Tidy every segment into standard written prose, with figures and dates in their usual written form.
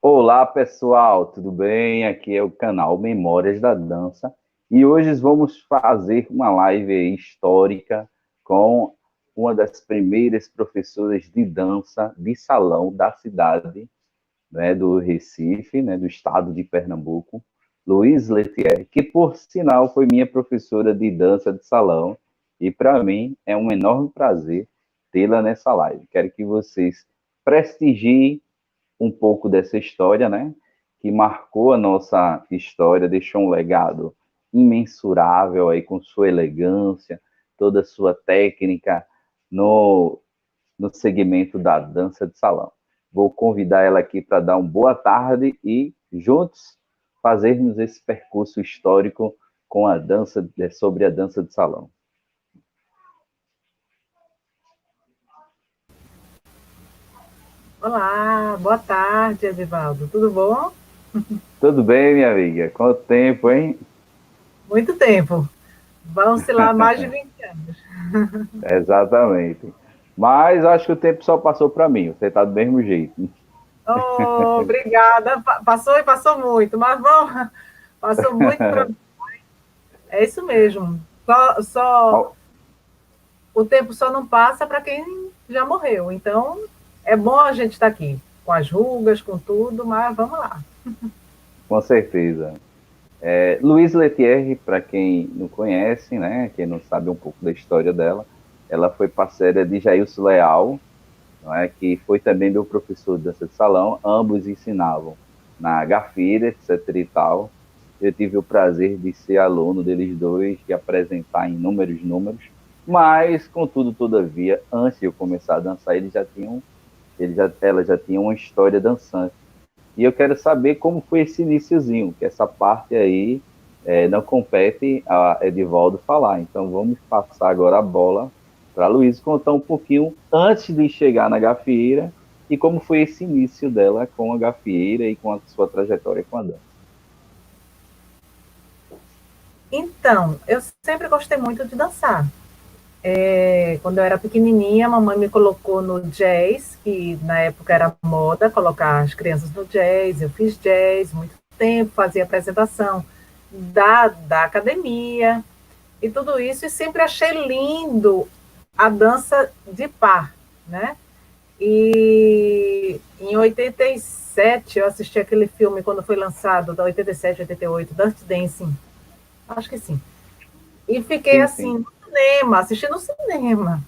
Olá, pessoal, tudo bem? Aqui é o canal Memórias da Dança e hoje vamos fazer uma live aí histórica com uma das primeiras professoras de dança de salão da cidade, né, do Recife, né, do estado de Pernambuco, Luiz Letier, que por sinal foi minha professora de dança de salão e para mim é um enorme prazer tê-la nessa live. Quero que vocês prestigiem um pouco dessa história, né? Que marcou a nossa história, deixou um legado imensurável aí com sua elegância, toda a sua técnica no, no segmento da dança de salão. Vou convidar ela aqui para dar uma boa tarde e juntos fazermos esse percurso histórico com a dança sobre a dança de salão. Olá, boa tarde, Edivaldo. Tudo bom? Tudo bem, minha amiga? Quanto tempo, hein? Muito tempo. Vão-se lá mais de 20 anos. Exatamente. Mas acho que o tempo só passou para mim, você está do mesmo jeito. Oh, obrigada. Passou e passou muito, mas vamos, passou muito para. É isso mesmo. O tempo só não passa para quem já morreu. Então, é bom a gente estar aqui, com as rugas, com tudo, mas vamos lá. Com certeza. Luiz Letierre, para quem não conhece, né, quem não sabe um pouco da história dela, ela foi parceira de Jailson Leal, não é, que foi também meu professor de dança de salão, ambos ensinavam na Gafira, etc e tal. Eu tive o prazer de ser aluno deles dois, de apresentar inúmeros números, mas, contudo, todavia, antes de eu começar a dançar, ela já tinha uma história dançante. E eu quero saber como foi esse iniciozinho, que essa parte aí não compete a Edivaldo falar. Então vamos passar agora a bola para a Luiz contar um pouquinho antes de chegar na gafieira e como foi esse início dela com a gafieira e com a sua trajetória com a dança. Então, eu sempre gostei muito de dançar. Quando eu era pequenininha, a mamãe me colocou no jazz, que na época era moda colocar as crianças no jazz. Eu fiz jazz muito tempo, fazia apresentação da academia e tudo isso, e sempre achei lindo a dança de par, né? E em 87 eu assisti aquele filme quando foi lançado, da 87, 88, Dirty Dancing, acho que sim. E fiquei Sim, assim, sim. no cinema, assistindo no cinema.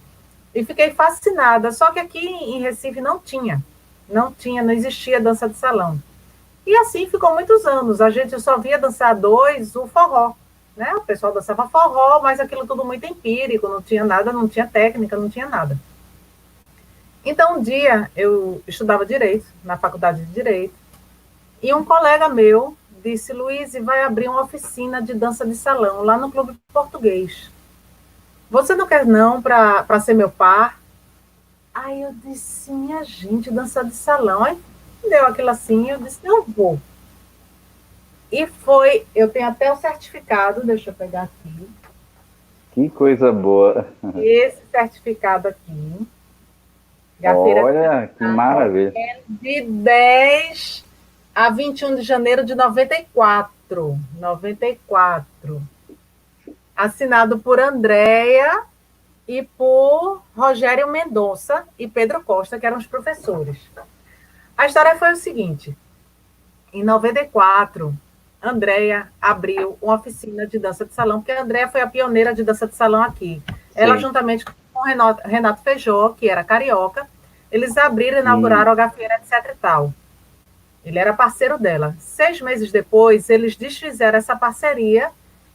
E fiquei fascinada. Só que aqui em Recife não tinha. Não tinha, não existia dança de salão. E assim ficou muitos anos. A gente só via dançadores o forró. Né? O pessoal dançava forró, mas aquilo tudo muito empírico, não tinha nada, não tinha técnica, não tinha nada. Então, um dia eu estudava direito, na faculdade de direito, e um colega meu disse: Luiz, vai abrir uma oficina de dança de salão lá no Clube Português. Você não quer não para ser meu par? Aí eu disse: minha gente, dança de salão. Aí deu aquilo assim, eu disse: eu vou. E foi, eu tenho até o certificado, deixa eu pegar aqui. Que coisa boa. Esse certificado aqui, Gafeira Olha, que maravilha. de 10 a 21 de janeiro de 94. 94. Assinado por Andréia e por Rogério Mendonça e Pedro Costa, que eram os professores. A história foi o seguinte: em 94, Andréia abriu uma oficina de dança de salão, porque a Andréia foi a pioneira de dança de salão aqui. Ela, Sim. juntamente com o Renato Feijó, que era carioca, eles abriram, E, inauguraram a Gafieira, etc e tal. Ele era parceiro dela. 6 meses depois, eles desfizeram essa parceria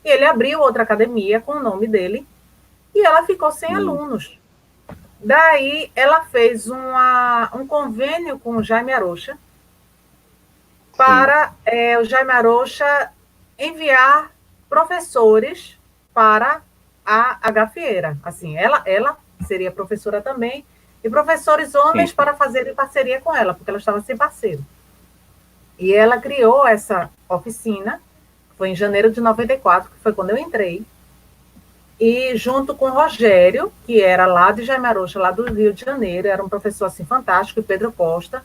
e ele abriu outra academia com o nome dele e ela ficou sem e, alunos. Daí, ela fez um convênio com o Jaime Arocha sim. para o Jaime Arocha enviar professores para a gafieira. Assim, ela seria professora também, e professores Sim, homens sim. para fazerem parceria com ela, porque ela estava sem parceiro. E ela criou essa oficina, foi em janeiro de 94, que foi quando eu entrei, e junto com o Rogério, que era lá de Jaime Arocha, lá do Rio de Janeiro, era um professor assim fantástico, e Pedro Costa,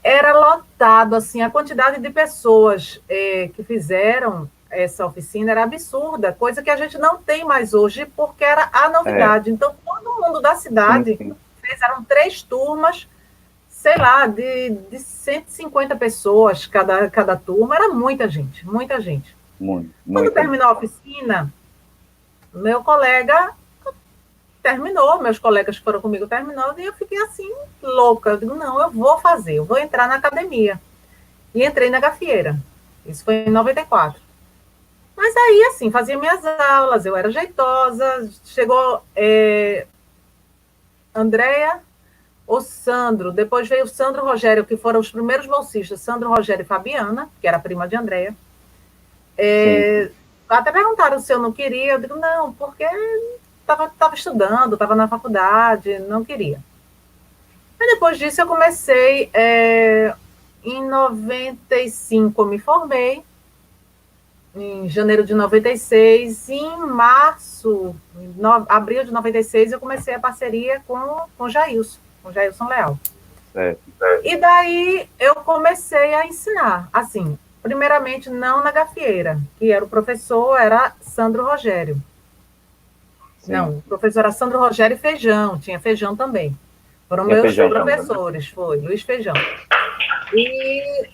era lotado, assim, a quantidade de pessoas que fizeram essa oficina era absurda, coisa que a gente não tem mais hoje, porque era a novidade. Então, todo mundo da cidade fizeram 3 turmas, sei lá, de 150 pessoas cada turma, era muita gente, muita gente. Quando terminou a oficina, meu colega terminou, meus colegas que foram comigo terminou, e eu fiquei assim, louca. Eu digo, não, eu vou fazer, eu vou entrar na academia. E entrei na gafieira. Isso foi em 94. Mas aí, assim, fazia minhas aulas, eu era jeitosa, chegou Andréia, o Sandro, depois veio o Sandro Rogério, que foram os primeiros bolsistas, Sandro Rogério e Fabiana, que era prima de Andréia. Até perguntaram se eu não queria, eu digo, não, porque estava estudando, estava na faculdade, não queria. Aí depois disso eu comecei, em 95 eu me formei, em janeiro de 96, e em março, abril de 96, eu comecei a parceria com o Jailson Leal. E daí eu comecei a ensinar, assim, primeiramente não na gafieira, que era o professor, era Sandro Rogério. Sim. Não, o professor era Sandro Rogério e Feijão, tinha Feijão também. Foram meus professores, foi, Luiz Feijão. E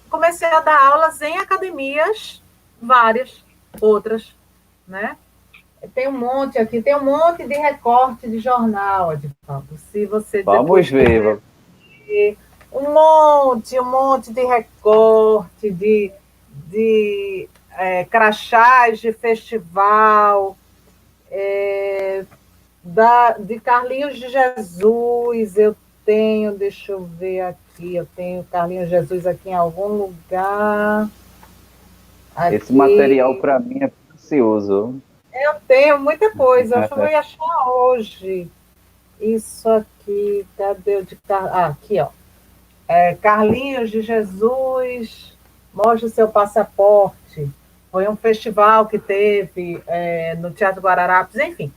comecei a dar aulas em academias, várias, outras, né? Tem um monte aqui, tem um monte de recorte de jornal, Edivaldo. Se você vamos ver. Um monte de recorte, de crachás de festival, de Carlinhos de Jesus, eu tenho, deixa eu ver aqui, eu tenho Carlinhos de Jesus aqui em algum lugar. Aqui. Esse material para mim é precioso. Eu tenho muita coisa, eu fui achar hoje. Isso aqui, cadê o de aqui, ó. Carlinhos de Jesus, mostre o seu passaporte. Foi um festival que teve no Teatro Guararapes, enfim.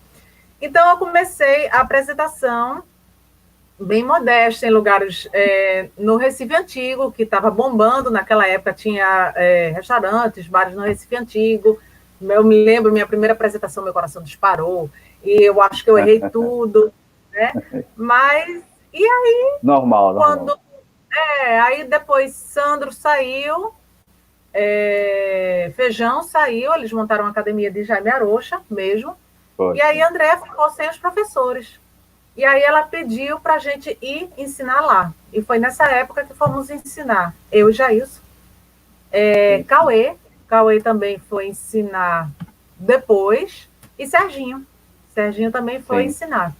Então, eu comecei a apresentação bem modesta, em lugares no Recife Antigo, que estava bombando naquela época, tinha restaurantes, bares no Recife Antigo. Eu me lembro, minha primeira apresentação, meu coração disparou, e eu acho que eu errei tudo, né? Mas, e aí... Normal. Aí depois Sandro saiu, Feijão saiu, eles montaram uma academia de Jaime Arocha mesmo, e aí a Andréa ficou sem os professores. E aí ela pediu para a gente ir ensinar lá. E foi nessa época que fomos ensinar. Eu e Jailson. Cauê também foi ensinar depois. E Serginho. Serginho também foi ensinar.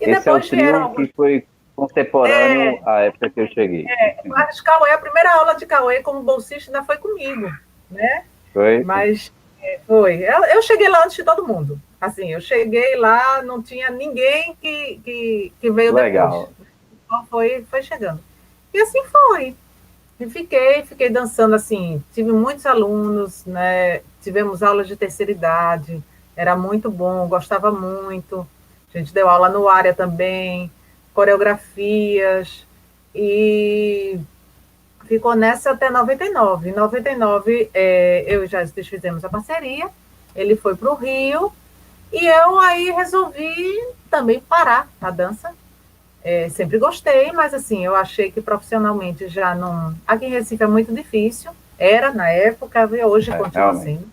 E esse depois vieram que foi contemporâneo à época que eu cheguei. Mas Cauê, a primeira aula de Cauê como bolsista ainda foi comigo, né? Foi? Mas foi. Eu cheguei lá antes de todo mundo. Assim, eu cheguei lá, não tinha ninguém que veio Legal. depois. Então foi chegando. E assim foi. E fiquei dançando assim. Tive muitos alunos, né? Tivemos aulas de terceira idade. Era muito bom, gostava muito. A gente deu aula no área também, coreografias. E ficou nessa até 99. Em 99, eu e Jéssica fizemos a parceria. Ele foi para o Rio. E eu aí resolvi também parar a dança. Sempre gostei, mas assim, eu achei que profissionalmente já não... Aqui em Recife é muito difícil. Era na época, e hoje continua sendo.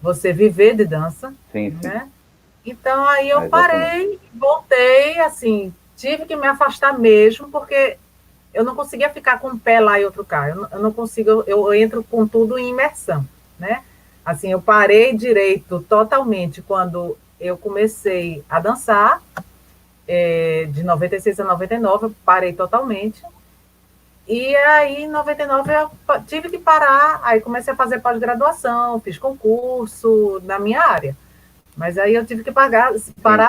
Você viver de dança. Sim. Né? Então aí eu parei, voltei, assim, tive que me afastar mesmo, porque eu não conseguia ficar com um pé lá e outro cá. Eu não consigo, eu entro com tudo em imersão, né? Assim, eu parei direito totalmente quando eu comecei a dançar, de 96 a 99, eu parei totalmente. E aí, em 99, eu tive que parar, aí comecei a fazer pós-graduação, fiz concurso na minha área. Mas aí eu tive que parar,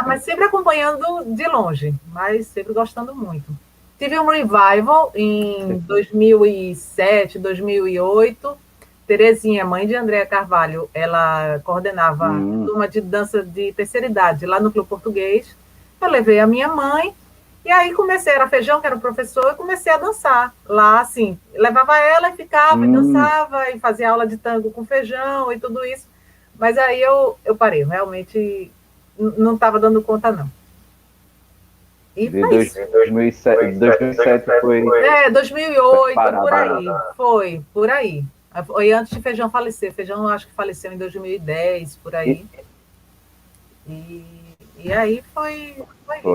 mas sempre acompanhando de longe, mas sempre gostando muito. Tive um revival em 2007, 2008. Terezinha, mãe de Andréa Carvalho, ela coordenava a turma de dança de terceira idade lá no Clube Português. Eu levei a minha mãe E aí comecei, era Feijão, que era o professor, e comecei a dançar lá, assim, levava ela e ficava, e dançava, e fazia aula de tango com Feijão e tudo isso, mas aí eu parei, realmente não estava dando conta, não. E De foi isso. 2007 foi 2008, por parada. aí, foi, por aí. Foi antes de Feijão falecer, Feijão acho que faleceu em 2010, por aí. E aí foi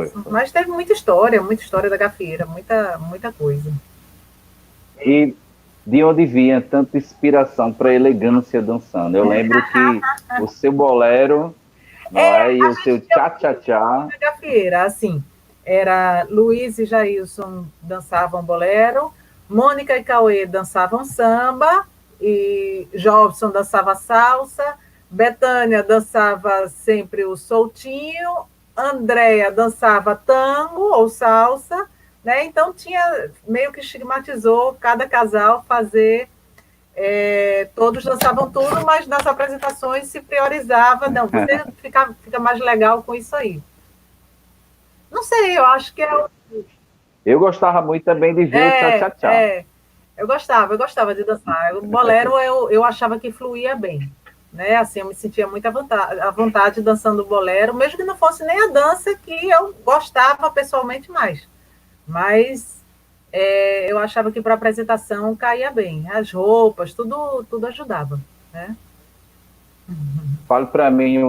isso. Mas teve muita história da gafieira, muita coisa. E de onde vinha tanta inspiração para elegância dançando? Eu lembro que o seu bolero, não é? E o seu tchá-tchá-tchá. Gafieira, assim, era Luiz e Jailson dançavam bolero, Mônica e Cauê dançavam samba, e Jobson dançava salsa, Betânia dançava sempre o soltinho, Andréia dançava tango ou salsa, né? Então tinha, meio que estigmatizou cada casal fazer, todos dançavam tudo, mas nas apresentações se priorizava, não, você fica mais legal com isso aí. Não sei, eu acho que é. Eu gostava muito também de ver o tchá-tchá-tchá. Eu gostava de dançar. O bolero eu achava que fluía bem. Né? Assim, eu me sentia muito à vontade dançando bolero, mesmo que não fosse nem a dança que eu gostava pessoalmente mais. Mas eu achava que para apresentação caía bem. As roupas, tudo ajudava. Né? Fale para mim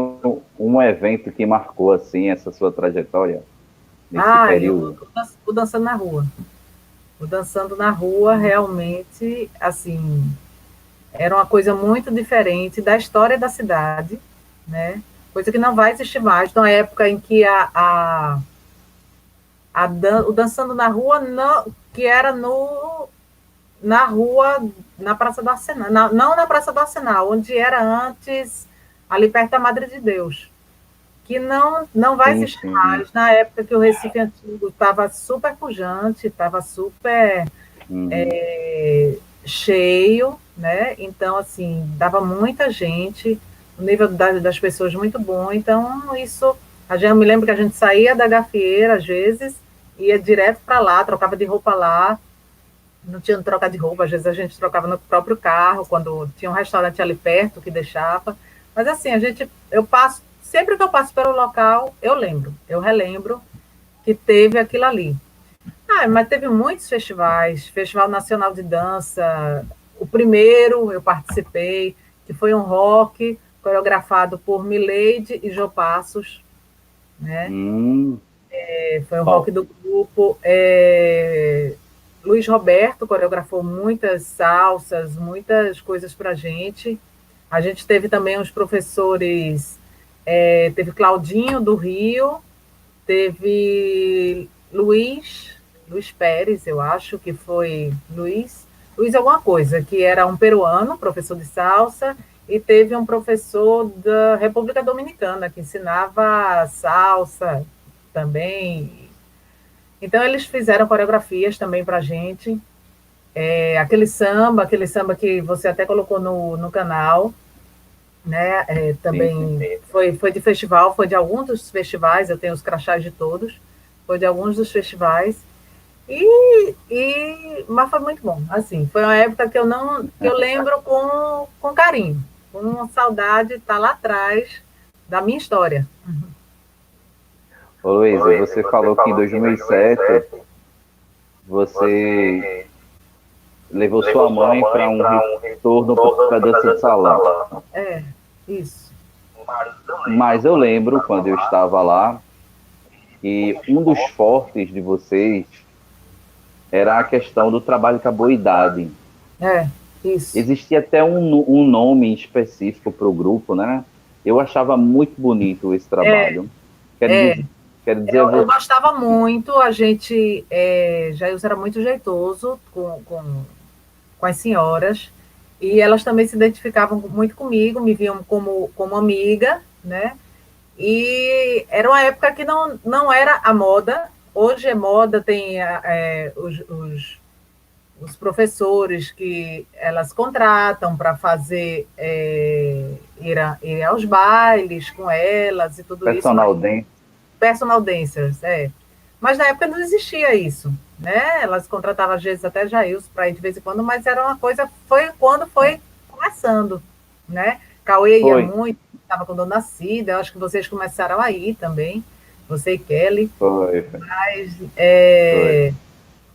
um evento que marcou assim essa sua trajetória nesse período. O Dançando na Rua. O Dançando na Rua realmente, assim, era uma coisa muito diferente da história da cidade, né? Coisa que não vai existir mais, na época em que o Dançando na Rua, não, que era na rua, na Praça do Arsenal, não na Praça do Arsenal, onde era antes, ali perto da Madre de Deus, que não vai existir mais, na época que o Recife Antigo estava super pujante, estava super cheio, né? Então, assim, dava muita gente, o nível das pessoas muito bom, então isso, eu me lembro que a gente saía da gafieira, às vezes, ia direto para lá, trocava de roupa lá, não tinha troca de roupa, às vezes a gente trocava no próprio carro, quando tinha um restaurante ali perto que deixava, mas assim, sempre que eu passo pelo local, eu relembro que teve aquilo ali. Mas teve muitos festivais, Festival Nacional de Dança, o primeiro eu participei, que foi um rock coreografado por Mileide e Jô Passos, né? Foi um rock do grupo. Luiz Roberto coreografou muitas salsas, muitas coisas para a gente. A gente teve também os professores, teve Claudinho do Rio, teve Luiz Pérez, eu acho que foi Luiz alguma coisa, que era um peruano, professor de salsa, e teve um professor da República Dominicana, que ensinava salsa também. Então, eles fizeram coreografias também para a gente. Aquele samba que você até colocou no canal, né? Também sim. Foi de festival, foi de alguns dos festivais, eu tenho os crachás de todos, foi de alguns dos festivais, mas foi muito bom, assim, foi uma época que eu lembro com carinho, com saudade, tá lá atrás da minha história. Ô Luísa, você falou que em 2007 você levou sua mãe para um retorno para a dança de salão. Isso. Mas eu lembro, quando eu estava lá, que um dos fortes de vocês era a questão do trabalho com a boa-idade. Isso. Existia até um nome específico para o grupo, né? Eu achava muito bonito esse trabalho. Quero dizer, eu gostava muito, a gente, Jailson era muito jeitoso com as senhoras, e elas também se identificavam muito comigo, me viam como amiga, né? E era uma época que não era a moda, hoje é moda, tem os professores que elas contratam para fazer, ir aos bailes com elas e tudo personal isso. Dance. Personal dancers, Mas na época não existia isso, né? Elas contratavam às vezes até Jailson para ir de vez em quando, mas era uma coisa, foi quando foi começando, né? Cauê ia Foi, muito, estava com Dona Cida, eu acho que vocês começaram a ir também, você e Kelly, foi, mas, foi.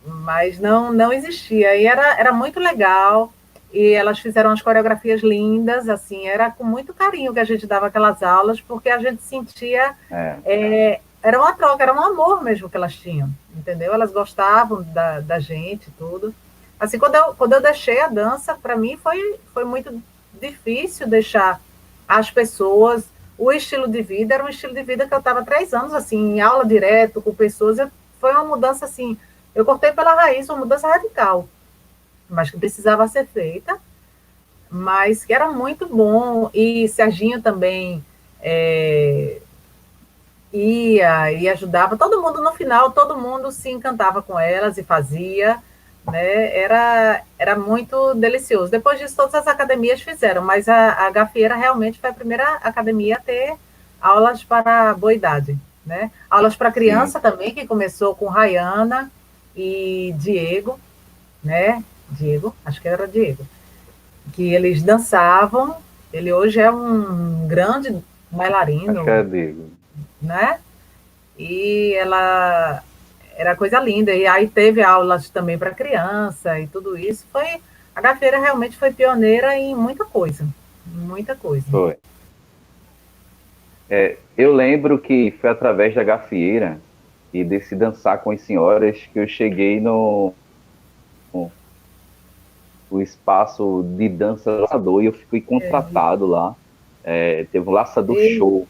mas não existia. E era muito legal, e elas fizeram as coreografias lindas, assim, era com muito carinho que a gente dava aquelas aulas, porque a gente sentia É, era uma troca, era um amor mesmo que elas tinham, entendeu? Elas gostavam da gente, tudo. Assim, quando eu deixei a dança, para mim foi muito difícil deixar as pessoas. O estilo de vida era um estilo de vida que eu estava 3 anos, assim, em aula direto com pessoas. Foi uma mudança, assim, eu cortei pela raiz, uma mudança radical, mas que precisava ser feita, mas que era muito bom. E Serginho também ia e ajudava todo mundo no final, todo mundo se encantava com elas e fazia, né? Era muito delicioso. Depois disso, todas as academias fizeram, mas a Gafieira realmente foi a primeira academia a ter aulas para boa idade, né? Aulas para sim. criança também, que começou com Rayana e Diego, né? Diego, acho que era Diego, que eles dançavam. Ele hoje é um grande Acho que bailarino, é Diego. né? E ela era coisa linda. E aí teve aulas também para criança e tudo isso. A Gafieira realmente foi pioneira em muita coisa, muita coisa. Foi. Eu lembro que foi através da gafieira e desse dançar com as senhoras que eu cheguei no espaço de dança laçador e eu fui contratado lá. Teve um laçador E, show,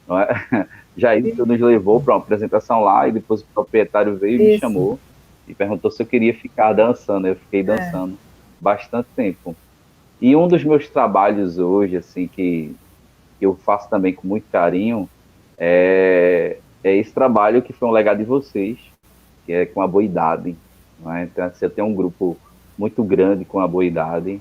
não é? Jailson nos levou para uma apresentação lá e depois o proprietário veio e me isso. chamou e perguntou se eu queria ficar dançando. Eu fiquei dançando bastante tempo. E um dos meus trabalhos hoje, assim, que eu faço também com muito carinho, é esse trabalho que foi um legado de vocês, que é com a boa idade. Não é? Então, você tem um grupo muito grande com a boa idade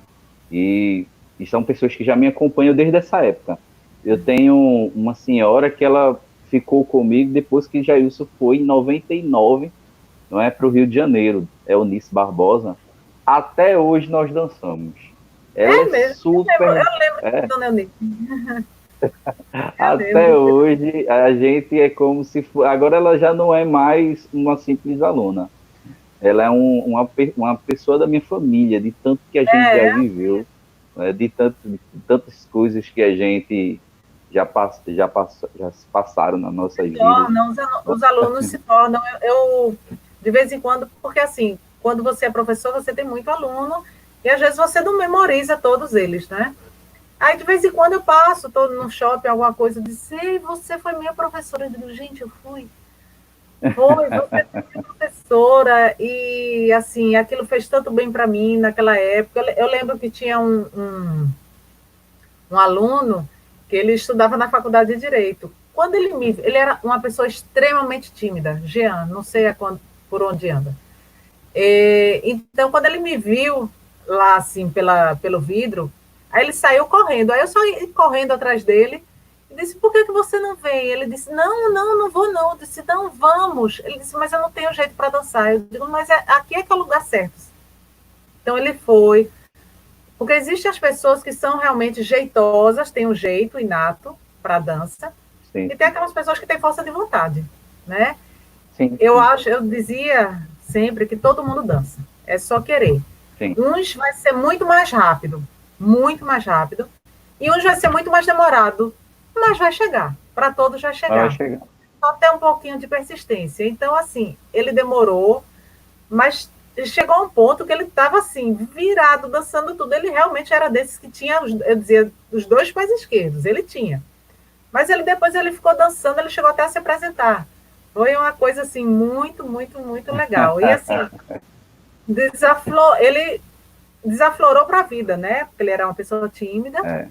e são pessoas que já me acompanham desde essa época. Eu tenho uma senhora que ela ficou comigo depois que Jailson foi em 99, não é, para o Rio de Janeiro, é Eunice Barbosa. Até hoje nós dançamos. Ela É é mesmo, super. eu lembro de É, Dona Eunice. Eu até lembro. hoje a gente é como se for. Agora ela já não é mais uma simples aluna. Ela é uma pessoa da minha família, de tanto que a gente já É, viveu, né, de tantas coisas que a gente já se passaram nas nossas vidas. tornam, os alunos se tornam. De vez em quando, porque assim, quando você é professor, você tem muito aluno, e às vezes você não memoriza todos eles, né? Aí, de vez em quando, eu passo, estou no shopping, alguma coisa, eu disse, ei, você foi minha professora. Eu digo, gente, eu fui. Foi, você foi minha professora. E, assim, aquilo fez tanto bem para mim naquela época. Eu lembro que tinha um aluno que ele estudava na faculdade de Direito. Ele era uma pessoa extremamente tímida, Jean, não sei por onde anda. Então, quando ele me viu lá, assim, pelo vidro, aí ele saiu correndo. Aí eu saí correndo atrás dele e disse, por que você não vem? Ele disse, não vou não. Eu disse, não, vamos. Ele disse, mas eu não tenho jeito para dançar. Eu digo, mas aqui é que é o lugar certo. Então ele foi, porque existem as pessoas que são realmente jeitosas, têm um jeito inato para dança, Sim, e tem aquelas pessoas que têm força de vontade, né? sim, sim, Eu dizia sempre que todo mundo dança, é só querer. sim. Uns vai ser muito mais rápido, e uns vai ser muito mais demorado, mas vai chegar, para todos vai Mas vai chegar. chegar. Só ter um pouquinho de persistência. Então, assim, ele demorou, mas chegou a um ponto que ele estava assim, virado, dançando tudo. Ele realmente era desses que tinha, eu dizia, os dois pés esquerdos, ele tinha. Mas depois ele ficou dançando, ele chegou até a se apresentar. Foi uma coisa assim muito, muito, muito legal. E assim, ele desaflorou para a vida, né? Porque ele era uma pessoa tímida. É,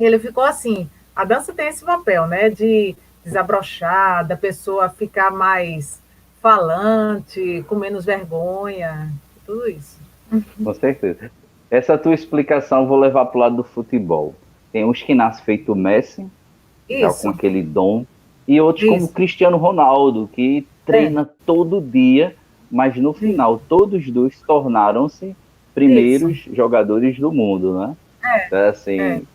E ele ficou assim. A dança tem esse papel, né? De desabrochar, da pessoa ficar mais falante, com menos vergonha, tudo isso. com certeza. Essa tua explicação eu vou levar para o lado do futebol. Tem uns que nascem feito Messi, já com Isso, aquele dom, e outros como isso. Cristiano Ronaldo, que treina todo dia, mas no final todos dois tornaram-se primeiros jogadores do mundo, né? Então, assim,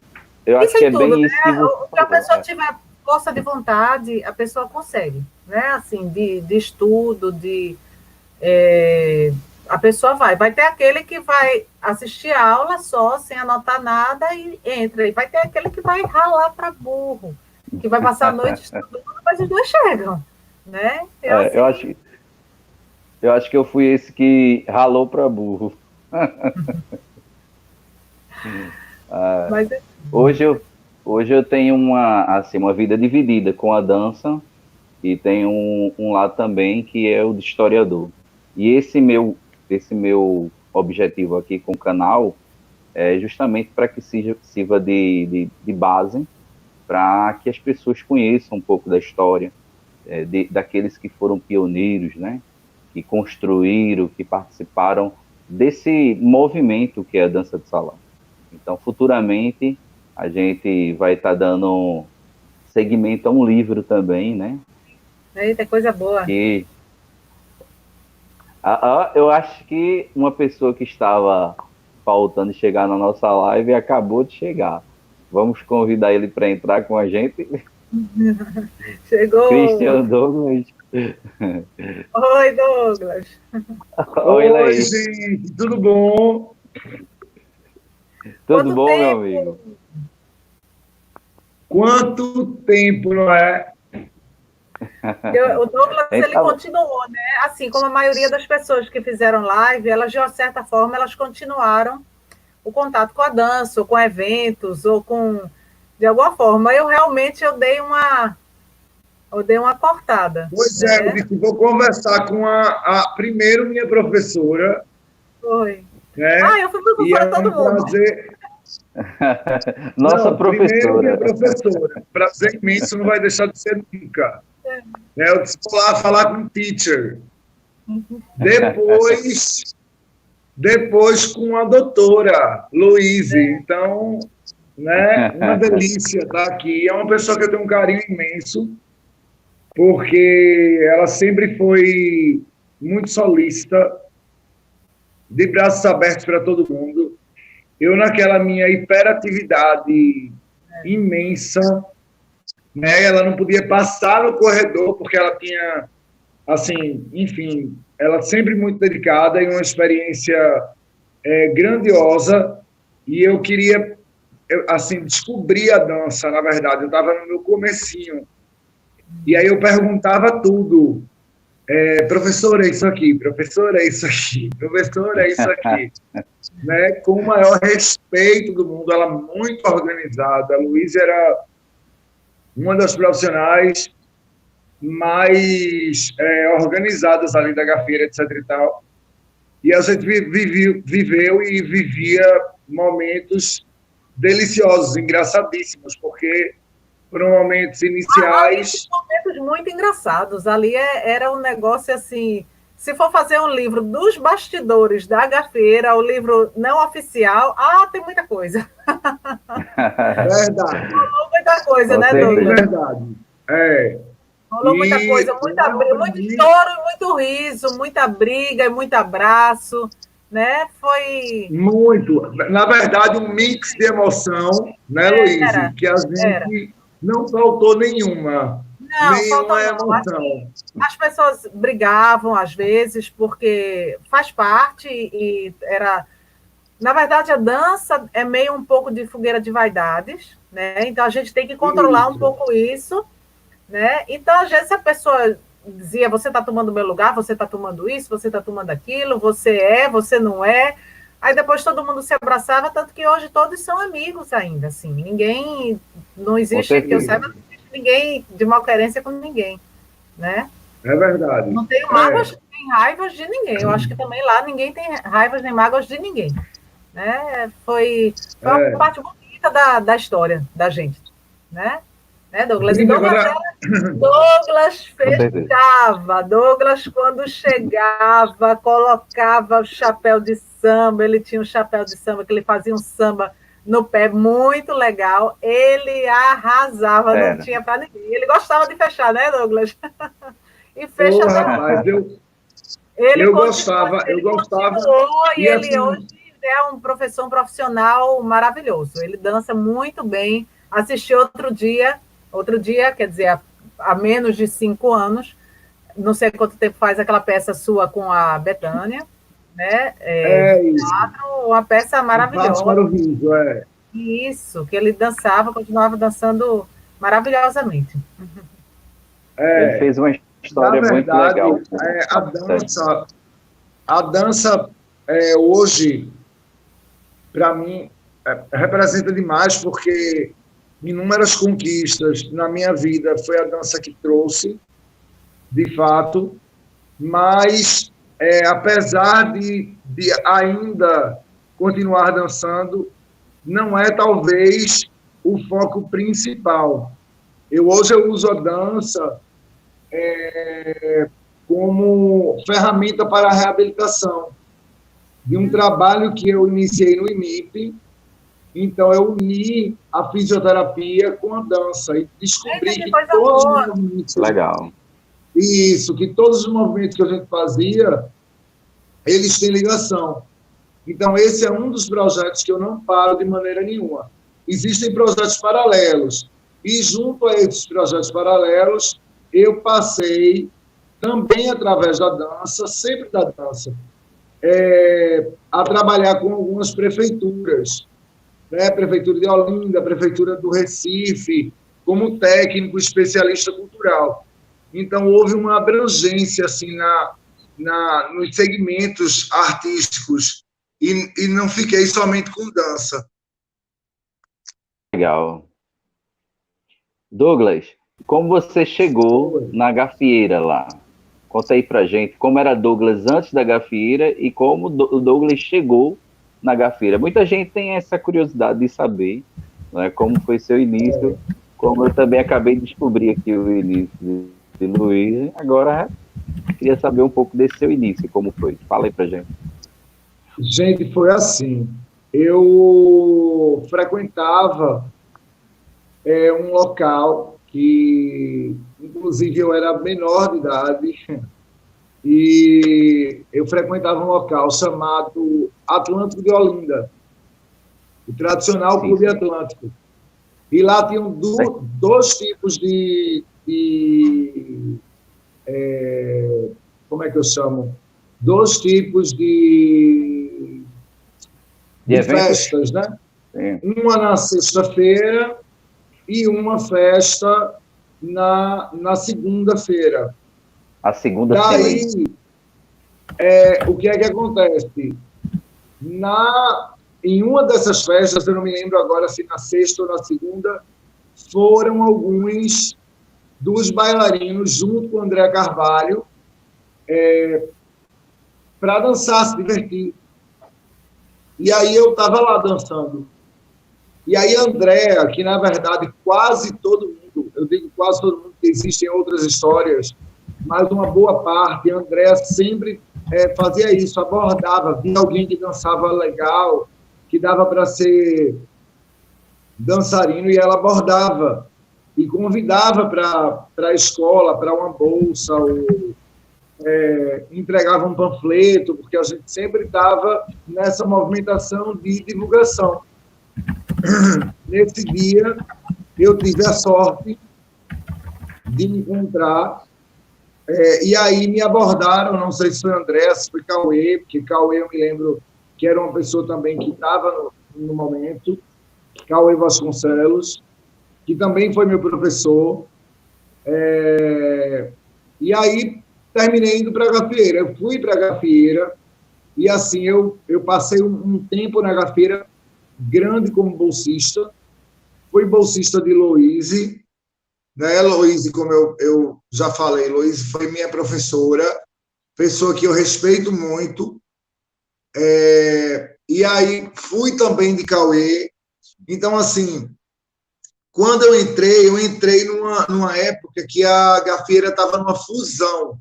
eu acho que é tudo, bem né? isso que você O que a falou. pessoa tiver força de vontade, a pessoa consegue, né? Assim, de estudo, a pessoa vai ter aquele que vai assistir a aula só, sem anotar nada e entra. E vai ter aquele que vai ralar para burro, que vai passar a noite estudando, mas os dois chegam, né? Assim... eu acho que eu fui esse que ralou para burro. Mas Hoje eu tenho uma vida dividida com a dança e tenho um lado também que é o de historiador. E esse meu objetivo aqui com o canal é justamente para que sirva de base para que as pessoas conheçam um pouco da história, daqueles que foram pioneiros, né? Que construíram, que participaram desse movimento que é a dança de salão. Então, futuramente, a gente vai estar dando segmento a um livro também, né? Eita, coisa boa. Que eu acho que uma pessoa que estava faltando chegar na nossa live acabou de chegar. Vamos convidar ele para entrar com a gente. Chegou. Christian Douglas. Oi, Douglas. Oi, gente, tudo bom? Tudo bom, meu amigo? Quanto tempo, não é? O Douglas, ele continuou, né? Assim como a maioria das pessoas que fizeram live, elas, de uma certa forma, elas continuaram o contato com a dança, ou com eventos, ou com... De alguma forma, eu dei uma cortada. Pois né? eu disse, vou conversar com primeiro minha professora. Foi. Né? Eu fui professora de todo mundo. Prazer... Nossa professora. Primeiro minha professora. Prazer imenso, não vai deixar de ser nunca. Eu disse, vou lá falar com o teacher. Depois com a doutora Luíse. Então, né, uma delícia estar aqui. É uma pessoa que eu tenho um carinho imenso, porque ela sempre foi muito solícita, de braços abertos para todo mundo. Eu, naquela minha hiperatividade imensa, né, ela não podia passar no corredor, porque ela tinha, assim, enfim, ela sempre muito dedicada e uma experiência grandiosa, e eu queria, assim, descobrir a dança, na verdade. Eu estava no meu comecinho, e aí eu perguntava tudo. Professor, é isso aqui, professor, é isso aqui, professor, é isso aqui. Né? Com o maior respeito do mundo, ela muito organizada. A Luísa era uma das profissionais mais organizadas ali da gafeira, etc. e tal. E a gente viveu e vivia momentos deliciosos, engraçadíssimos, porque foram momentos iniciais. Momentos muito engraçados. Ali era um negócio assim. Se for fazer um livro dos bastidores da gafeira, o livro não oficial, tem muita coisa. Verdade. Falou muita coisa, né, Douglas? Verdade. Falou muita coisa, muito choro, muito riso, muita briga e muito abraço, né? Foi... Muito. Na verdade, um mix de emoção, né, Luísa? Que a gente não faltou nenhuma. Nenhuma emoção. As pessoas brigavam, às vezes, porque faz parte e era... Na verdade, a dança é meio um pouco de fogueira de vaidades, né? Então, a gente tem que controlar um pouco isso, né? Então, às vezes, a pessoa dizia, você está tomando meu lugar, você está tomando isso, você está tomando aquilo, você não é. Aí, depois, todo mundo se abraçava, tanto que hoje todos são amigos ainda, assim. Ninguém... Não existe, que eu saiba, não existe ninguém de malquerência com ninguém, né? É verdade. Não tenho mágoas nem raivas de ninguém. Eu acho que também lá ninguém tem raivas nem mágoas de ninguém. Né? Foi uma parte bonita da história da gente. Né, Douglas? E Douglas fechava. Douglas, quando chegava, colocava o chapéu de samba. Ele tinha um chapéu de samba que ele fazia um samba no pé muito legal. Ele arrasava, não tinha para ninguém. Ele gostava de fechar, né, Douglas? e fecha a rapaz, Ele eu continua, gostava, eu gostava. continuou, e ele assim, hoje é um professor profissional maravilhoso. Ele dança muito bem. Assisti outro dia, quer dizer, há menos de 5 anos, não sei quanto tempo faz aquela peça sua com a Bethânia, né? De É isso. teatro, uma peça Fatos maravilhosa. para o vídeo, Isso, que ele dançava, continuava dançando maravilhosamente. Ele É, fez uma na história muito verdade, legal. a dança hoje, para mim, representa demais, porque inúmeras conquistas na minha vida foi a dança que trouxe, de fato, mas apesar de ainda continuar dançando, não é talvez o foco principal. Hoje eu uso a dança como ferramenta para a reabilitação de um trabalho que eu iniciei no IMIP. Então, eu uni a fisioterapia com a dança e descobri que todos os movimentos... Legal. Isso, que todos os movimentos que a gente fazia, eles têm ligação. Então, esse é um dos projetos que eu não paro de maneira nenhuma. Existem projetos paralelos. E, junto a esses projetos paralelos, eu passei, também através da dança, sempre da dança, a trabalhar com algumas prefeituras, né? Prefeitura de Olinda, Prefeitura do Recife, como técnico especialista cultural. Então, houve uma abrangência assim, nos segmentos artísticos e não fiquei somente com dança. Legal. Douglas, como você chegou na gafieira lá? Conta aí pra gente como era Douglas antes da gafieira e como o Douglas chegou na gafieira. Muita gente tem essa curiosidade de saber, né, como foi seu início, como eu também acabei de descobrir aqui o início de Luiz. Agora, queria saber um pouco desse seu início, como foi. Fala aí pra gente. Gente, foi assim. Eu frequentava um local que, inclusive, eu era menor de idade, e eu frequentava um local chamado Atlântico de Olinda, o tradicional Clube Atlântico. E lá tinham dois tipos como é que eu chamo? Dois tipos de festas, né? Sim. Uma na sexta-feira e uma festa na segunda-feira. A segunda Daí, o que é que acontece? Em uma dessas festas, eu não me lembro agora se na sexta ou na segunda, foram alguns dos bailarinos, junto com o André Carvalho, para dançar, se divertir. E aí eu estava lá dançando. E aí André, que na verdade quase todo mundo, eu digo quase todo mundo, que existem outras histórias, mas uma boa parte, André sempre fazia isso, abordava, via alguém que dançava legal, que dava para ser dançarino, e ela abordava e convidava para a escola, para uma bolsa, ou entregava um panfleto, porque a gente sempre estava nessa movimentação de divulgação. Nesse dia, eu tive a sorte de encontrar, e aí me abordaram, não sei se foi André, se foi Cauê, porque Cauê eu me lembro que era uma pessoa também que estava no momento, Cauê Vasconcelos, que também foi meu professor, e aí terminei indo para a gafieira. Eu fui para a gafieira, e assim, eu passei um tempo na gafieira grande como bolsista, fui bolsista de Loíse, né? Loíse, como eu já falei, Loíse foi minha professora, pessoa que eu respeito muito, e aí fui também de Cauê. Então, assim, quando eu entrei numa época que a gafieira estava numa fusão,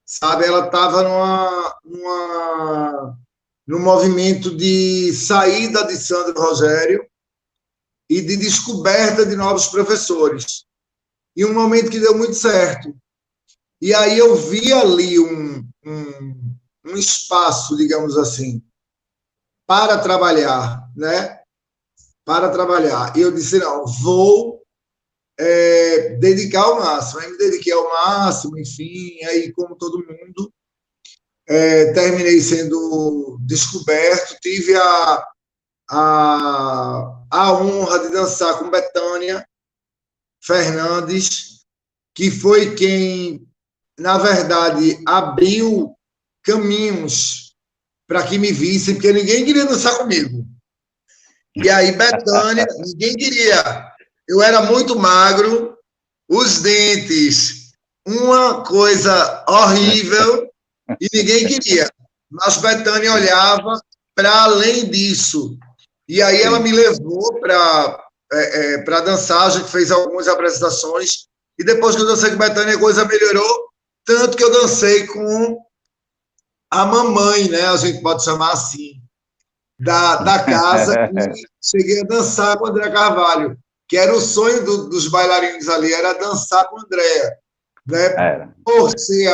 sabe? Ela estava num movimento de saída de Sandro Rogério e de descoberta de novos professores. E um momento que deu muito certo. E aí eu vi ali um espaço, digamos assim, para trabalhar, né? Para trabalhar. E eu disse, não, vou dedicar ao máximo. Aí me dediquei ao máximo, enfim, aí como todo mundo, terminei sendo descoberto, tive a honra de dançar com Bethânia Fernandes, que foi quem, na verdade, abriu caminhos para que me vissem, porque ninguém queria dançar comigo. E aí, Bethânia, ninguém queria. Eu era muito magro, os dentes, uma coisa horrível, e ninguém queria. Mas Bethânia olhava para além disso. E aí ela me levou para dançar, a gente fez algumas apresentações, e depois que eu dancei com Bethânia, a coisa melhorou, tanto que eu dancei com a mamãe, né? A gente pode chamar assim, da casa, e cheguei a dançar com a André Carvalho, que era o sonho dos bailarinos ali, era dançar com a Andréa, né? Por ser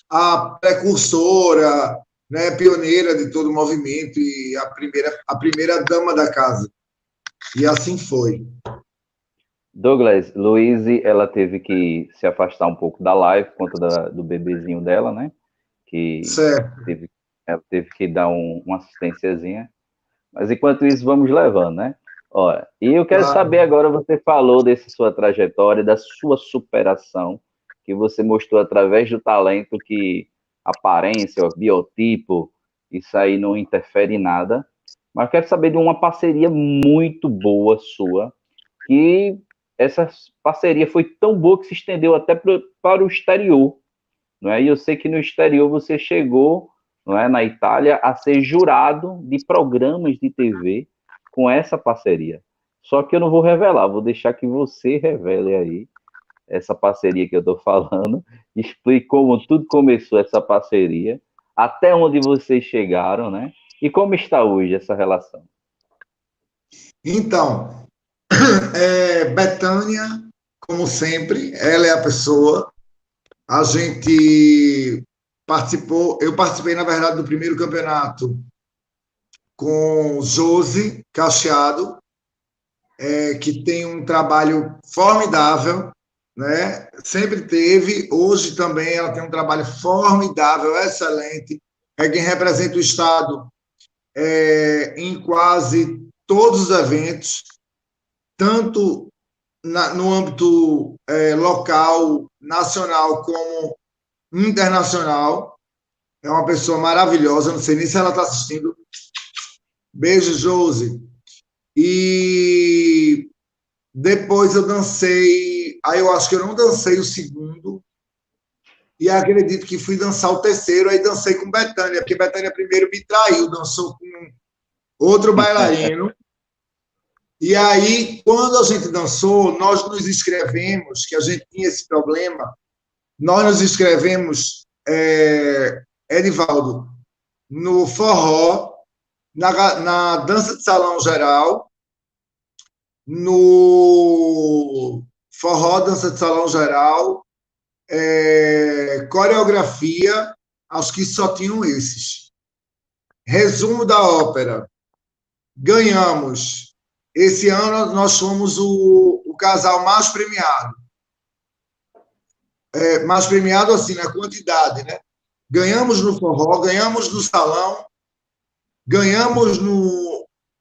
a precursora, né, pioneira de todo o movimento e a primeira dama da casa. E assim foi. Douglas, Louise, ela teve que se afastar um pouco da live por conta do bebezinho dela, né? Que ela teve que dar uma assistênciazinha. Mas enquanto isso, vamos levando, né? Olha, e eu quero saber agora, você falou dessa sua trajetória, da sua superação, que você mostrou através do talento, que aparência, biotipo, isso aí não interfere em nada. Mas eu quero saber de uma parceria muito boa sua, que essa parceria foi tão boa que se estendeu até para o exterior, não é? E eu sei que no exterior você chegou, não é, na Itália, a ser jurado de programas de TV com essa parceria. Só que eu não vou revelar, vou deixar que você revele aí essa parceria que eu estou falando, explique como tudo começou essa parceria, até onde vocês chegaram, né? E como está hoje essa relação? Então, Bethânia, como sempre, ela é a pessoa. A gente eu participei, na verdade, do primeiro campeonato com Josi Cacheado, que tem um trabalho formidável, né? Sempre teve, hoje também ela tem um trabalho formidável, excelente, é quem representa o Estado em quase todos os eventos, tanto no âmbito local, nacional, como internacional. É uma pessoa maravilhosa, não sei nem se ela está assistindo. Beijo, Josi. E depois eu dancei, aí eu acho que eu não dancei o segundo, e acredito que fui dançar o terceiro, aí dancei com Bethânia, porque Bethânia primeiro me traiu, dançou com outro bailarino. E aí, quando a gente dançou, nós nos inscrevemos, que a gente tinha esse problema, nós nos inscrevemos, Edivaldo, no forró, na dança de salão geral, no forró, dança de salão geral, coreografia, acho que só tinham esses. Resumo da ópera. Ganhamos. Esse ano nós fomos o casal mais premiado. Mais premiado assim, na quantidade, né? Ganhamos no forró, ganhamos no salão, ganhamos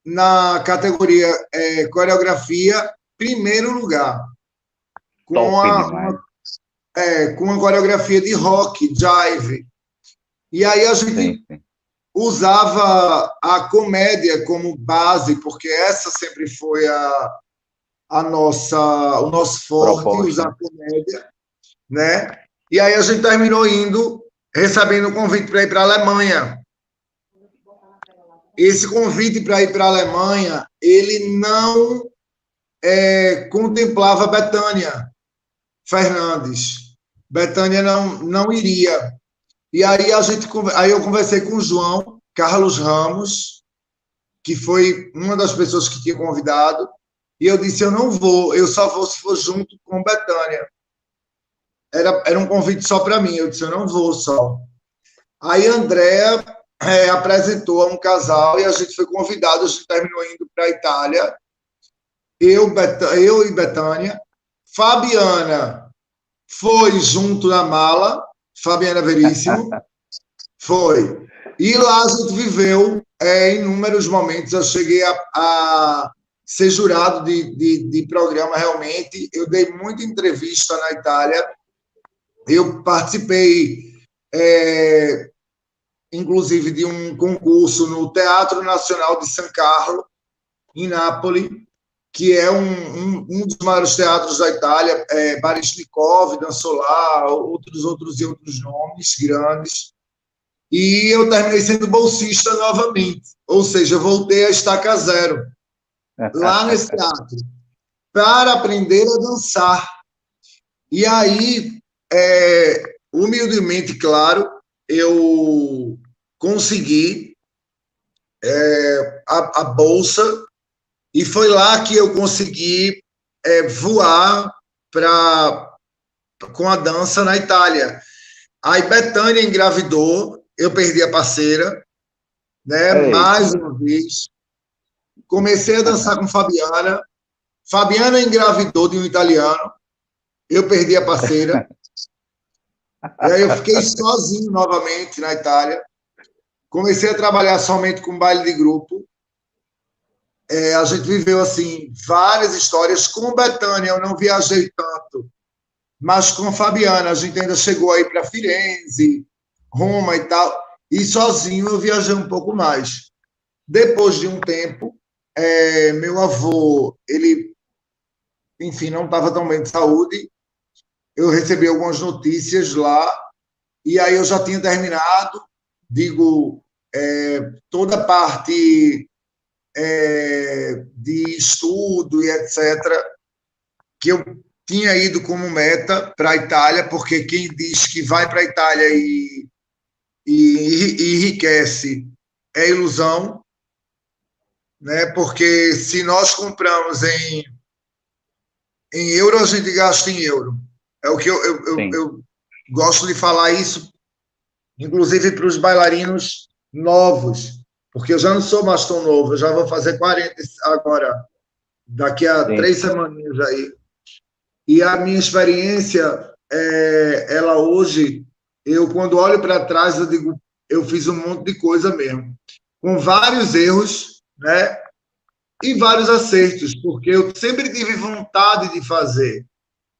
na categoria coreografia, primeiro lugar. Com uma coreografia de rock, jive. E aí a gente usava a comédia como base, porque essa sempre foi o nosso forte, usar a comédia, né? E aí a gente terminou recebendo um convite para ir para a Alemanha. Esse convite para ir para a Alemanha, ele não contemplava Bethânia Fernandes. Bethânia não iria. E aí eu conversei com o João Carlos Ramos, que foi uma das pessoas que tinha convidado, e eu disse, eu não vou, eu só vou se for junto com Bethânia. era um convite só para mim. Eu disse, eu não vou só. Aí a Andrea apresentou a um casal e a gente foi convidado, a gente terminou indo para a Itália, eu e Betânia. Fabiana foi junto na mala, Fabiana Veríssimo, foi. E lá a gente viveu inúmeros momentos. Eu cheguei a ser jurado de programa, realmente. Eu dei muita entrevista na Itália. Eu participei, inclusive, de um concurso no Teatro Nacional de San Carlo, em Nápoles, que é um dos maiores teatros da Itália, Baryshnikov dançou lá, outros nomes grandes. E eu terminei sendo bolsista novamente, ou seja, voltei a estaca zero, lá nesse teatro, para aprender a dançar. E aí, humildemente, claro, eu consegui a bolsa, e foi lá que eu consegui voar com a dança na Itália. Aí Betânia engravidou, eu perdi a parceira, né? Mais uma vez. Comecei a dançar com Fabiana. Fabiana engravidou de um italiano, eu perdi a parceira. E aí eu fiquei sozinho novamente na Itália. Comecei a trabalhar somente com baile de grupo. A gente viveu assim várias histórias. Com Betânia eu não viajei tanto, mas com Fabiana a gente ainda chegou aí para Firenze, Roma e tal, e sozinho eu viajei um pouco mais. Depois de um tempo, meu avô, ele, enfim, não estava tão bem de saúde, eu recebi algumas notícias lá, e aí eu já tinha terminado, toda a parte de estudo e etc., que eu tinha ido como meta para a Itália, porque quem diz que vai para a Itália e enriquece é ilusão, né? Porque se nós compramos em euro, a gente gasta em euro. É o que eu gosto de falar isso, inclusive para os bailarinos novos, porque eu já não sou mais tão novo, eu já vou fazer 40 agora, daqui a 3 semaninhas aí. E a minha experiência, ela hoje, eu quando olho para trás, eu digo, eu fiz um monte de coisa mesmo, com vários erros, né? E vários acertos, porque eu sempre tive vontade de fazer.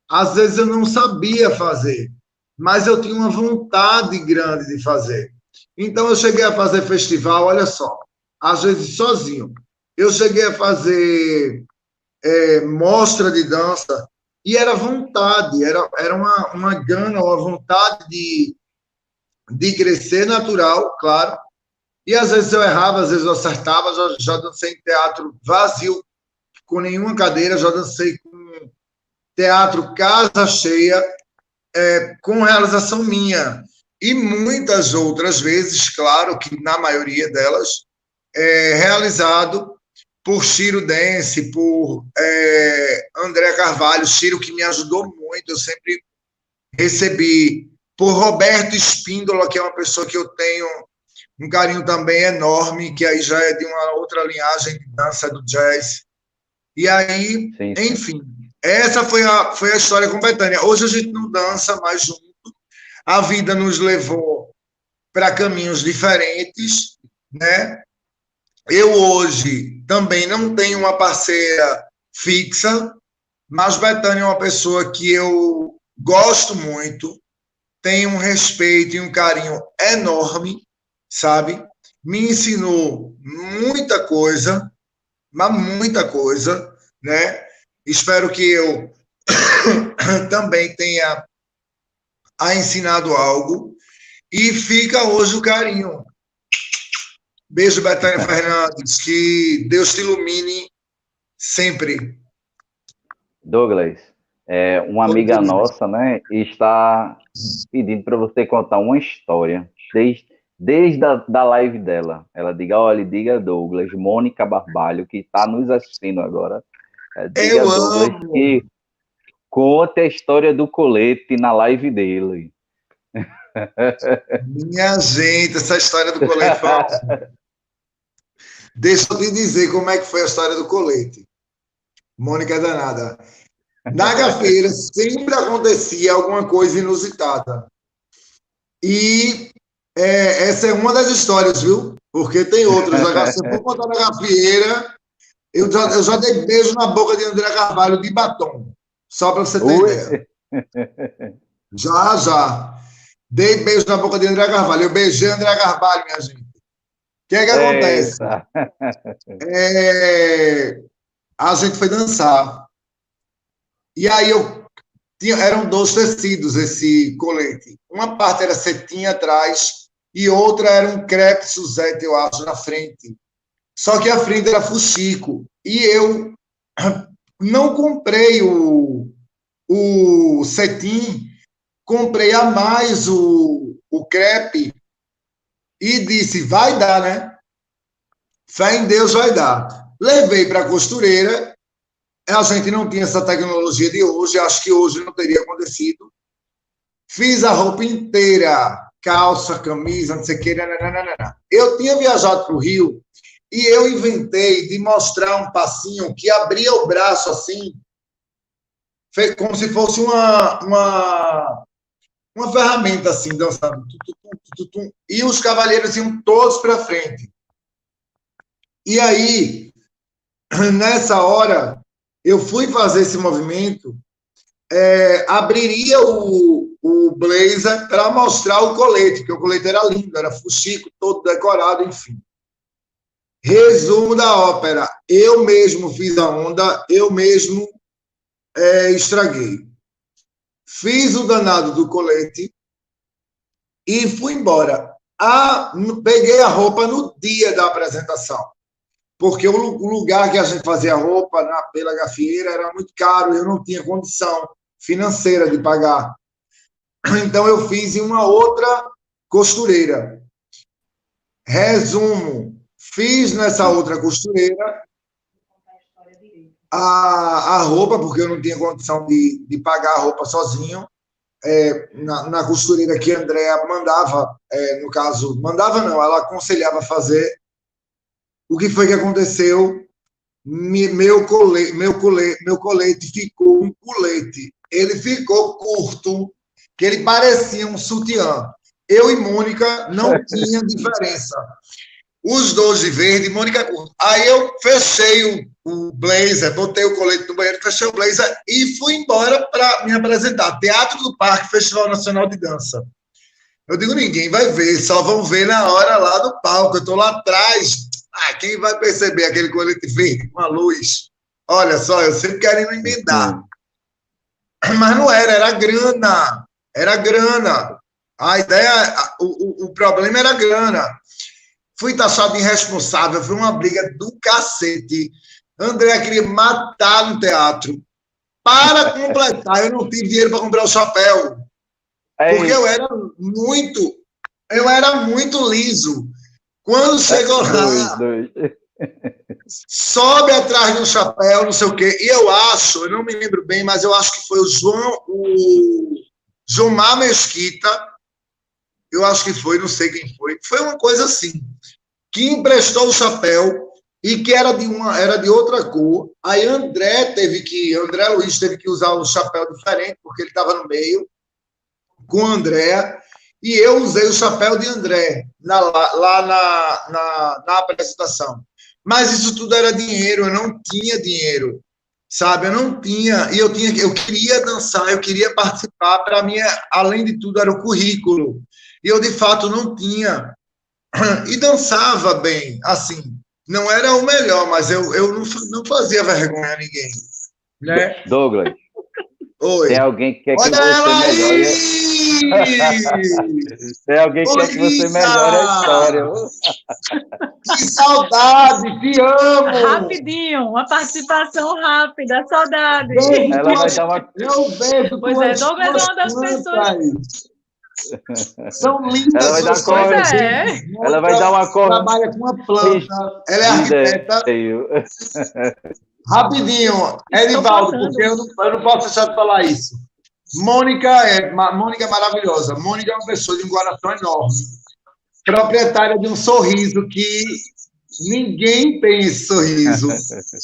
Às vezes eu não sabia fazer, mas eu tinha uma vontade grande de fazer. Então eu cheguei a fazer festival, olha só, às vezes sozinho. Eu cheguei a fazer mostra de dança, e era vontade, era uma gana, uma vontade de crescer natural, claro. E às vezes eu errava, às vezes eu acertava, já dancei em teatro vazio, com nenhuma cadeira, já dancei com teatro casa cheia, com realização minha. E muitas outras vezes, claro que na maioria delas, realizado por Ciro Dance, por André Carvalho, Ciro que me ajudou muito, eu sempre recebi, por Roberto Espíndola, que é uma pessoa que eu tenho um carinho também enorme, que aí já é de uma outra linhagem de dança do jazz. E aí, sim. Enfim, essa foi a história com Betânia. Hoje a gente não dança mais junto, a vida nos levou para caminhos diferentes, né? Eu hoje também não tenho uma parceira fixa, mas Betânia é uma pessoa que eu gosto muito, tenho um respeito e um carinho enorme, sabe? Me ensinou muita coisa, mas muita coisa, né? Espero que eu também tenha a ensinado algo, e fica hoje o carinho. Beijo, Betânia Fernandes, que Deus te ilumine sempre. Douglas, uma amiga nossa, né, está pedindo para você contar uma história, desde a live dela. Ela diga Douglas, Mônica Barbalho, que está nos assistindo agora. Eu amo. Conte a história do colete na live dele. Minha gente, essa história do colete foi ótima. Deixa eu te dizer como é que foi a história do colete. Mônica é danada. Na gafieira sempre acontecia alguma coisa inusitada. E essa é uma das histórias, viu? Porque tem outras. Se eu for contar na gafieira, eu já dei beijo na boca de André Carvalho de batom. Só para você ter ideia. Já. Dei beijo na boca de André Carvalho. Eu beijei André Carvalho, minha gente. O que é que acontece? A gente foi dançar. E aí eram 2 tecidos esse colete. Uma parte era cetim atrás e outra era um crepe Suzette, eu acho, na frente. Só que a frente era fuxico. E eu não comprei o cetim, comprei a mais o crepe e disse, vai dar, né? Fé em Deus, vai dar. Levei para a costureira. A gente não tinha essa tecnologia de hoje, acho que hoje não teria acontecido. Fiz a roupa inteira, calça, camisa, não sei o que. Nananana. Eu tinha viajado para o Rio e eu inventei de mostrar um passinho que abria o braço assim, como se fosse uma ferramenta assim, dançando. E os cavalheiros iam todos para frente. E aí, nessa hora, eu fui fazer esse movimento, abriria o blazer para mostrar o colete, porque o colete era lindo, era fuxico, todo decorado, enfim. Resumo da ópera, eu mesmo fiz a onda, eu mesmo estraguei. Fiz o danado do colete e fui embora. Peguei a roupa no dia da apresentação, porque o lugar que a gente fazia roupa pela gafieira era muito caro, eu não tinha condição financeira de pagar. Então, eu fiz em uma outra costureira. Resumo, fiz nessa outra costureira a roupa, porque eu não tinha condição de pagar a roupa sozinho. Na costureira que a Andréa mandava, no caso, mandava não, ela aconselhava fazer. O que foi que aconteceu? Meu colete ficou um colete. Ele ficou curto, que ele parecia um sutiã. Eu e Mônica não tinha diferença. Os 2 de verde, Mônica curto. Aí eu fechei o blazer, botei o colete no banheiro, fechei o blazer e fui embora para me apresentar. Teatro do Parque, Festival Nacional de Dança. Eu digo, ninguém vai ver, só vão ver na hora lá do palco. Eu estou lá atrás. Quem vai perceber aquele colete verde com a luz? Olha só, eu sempre querendo emendar. Mas não era grana. Era grana. A ideia, o problema era grana. Fui taxado de irresponsável, foi uma briga do cacete. André queria matar no teatro. Para completar, eu não tive dinheiro para comprar o chapéu. Porque eu era muito liso. Quando chegou lá, sobe atrás de um chapéu, não sei o quê. E eu não me lembro bem, mas eu acho que foi o Jomar Mesquita, eu acho que foi, não sei quem foi. Foi uma coisa assim, que emprestou o chapéu e que era de outra cor. Aí André Luiz teve que usar um chapéu diferente, porque ele estava no meio, com a Andréa. E eu usei o chapéu de André lá na apresentação. Mas isso tudo era dinheiro, eu não tinha dinheiro, sabe? Eu não tinha. E eu queria dançar, eu queria participar. Para mim, além de tudo, era o currículo. E eu, de fato, não tinha. E dançava bem, assim. Não era o melhor, mas eu não fazia vergonha a ninguém. Né? Douglas. Oi. Tem alguém que quer que Olha você ela melhore. Tem alguém que quer que você melhore a história. Que saudade, te amo. Rapidinho, uma participação rápida, saudade. Ela vai dar uma. Eu vejo. Pois Douglas é uma das pessoas. São lindas. Ela vai dar Pois é. Ela vai dar uma corda. Trabalha com uma planta. Ela é arquiteta. Rapidinho, Edivaldo, porque eu não posso deixar de falar isso. Mônica é maravilhosa. Mônica é uma pessoa de um coração enorme. Proprietária de um sorriso que ninguém tem esse sorriso.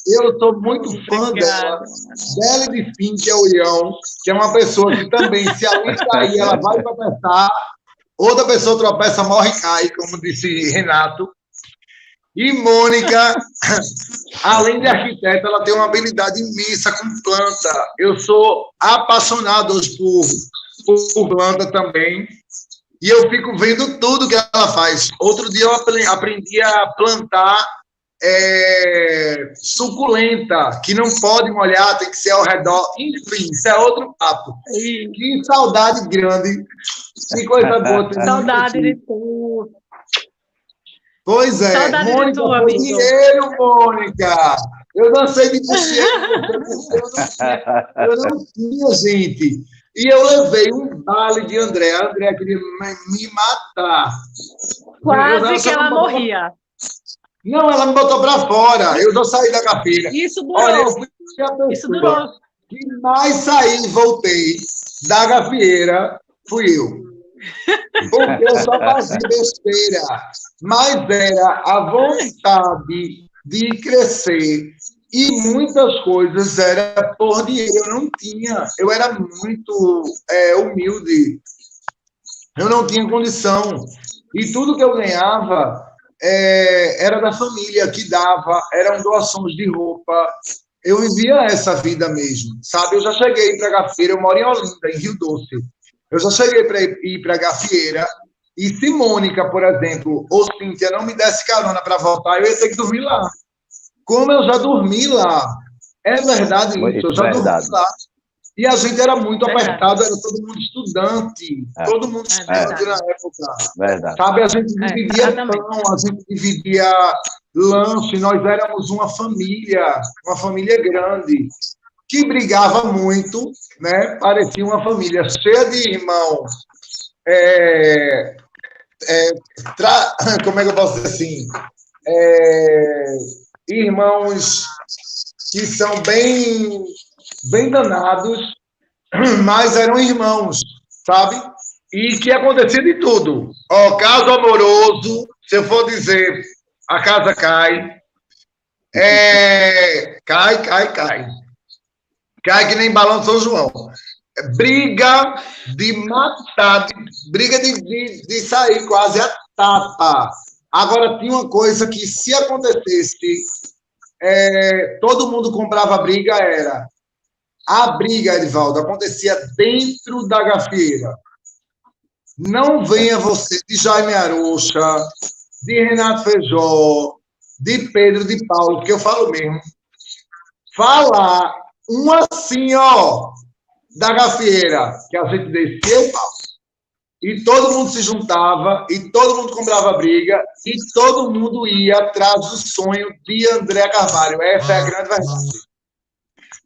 Eu sou muito fã dela. Dela e de Fim, que é o Ião, que é uma pessoa que também, se alguém cair, ela vai tropeçar. Outra pessoa tropeça, morre e cai, como disse Renato. E Mônica, além de arquiteta, ela tem uma habilidade imensa com planta. Eu sou apaixonado hoje por planta também. E eu fico vendo tudo que ela faz. Outro dia eu aprendi a plantar suculenta, que não pode molhar, tem que ser ao redor. Enfim, isso é outro papo. Que saudade grande. Que coisa boa. Saudade de tu. Pois é. Saudade Mônica, de tu, foi amigo. dinheiro, Mônica. Eu dancei de puxeiro. Eu não tinha, gente. E eu levei um vale de André. A André queria me matar. Quase que ela morria. Não, ela me botou para fora. Eu já saí da gafeira. Isso durou. Olha, eu fui a pessoa Isso durou. que mais saí e voltei da gafieira fui eu. Porque eu só fazia besteira. Mas era a vontade de crescer. E muitas coisas era por dinheiro. Eu não tinha. Eu era muito humilde. Eu não tinha condição. E tudo que eu ganhava era da família que dava. Eram doações de roupa. Eu vivia essa vida mesmo. Sabe? Eu já cheguei para a gafieira. Eu moro em Olinda, em Rio Doce. Eu já cheguei para ir para a gafieira. E se Mônica, por exemplo, ou Cíntia não me desse carona para voltar, eu ia ter que dormir lá. Como eu já dormi lá. É verdade isso, eu já dormi lá. E a gente era muito apertado, era todo mundo estudante. Todo mundo estudante na época. Verdade. Sabe, a gente dividia pão, a gente dividia lanche, nós éramos uma família grande, que brigava muito, né? Parecia uma família cheia de irmãos. Como é que eu posso dizer assim? Irmãos que são bem danados, mas eram irmãos, sabe? E que acontecia de tudo. Caso amoroso, se eu for dizer, a casa cai. Cai. Cai que nem balão de São João. Briga de matar, briga de sair quase a tapa. Agora, tinha uma coisa que, se acontecesse, todo mundo comprava briga, era a briga, Edivaldo, acontecia dentro da gafieira. Não venha você de Jaime Arocha, de Renato Feijó, de Pedro de Paulo, porque eu falo mesmo, falar um assim, ó, da gafieira, que a gente descia o pau. E todo mundo se juntava, e todo mundo comprava briga, e todo mundo ia atrás do sonho de André Carvalho. Essa é a grande verdade.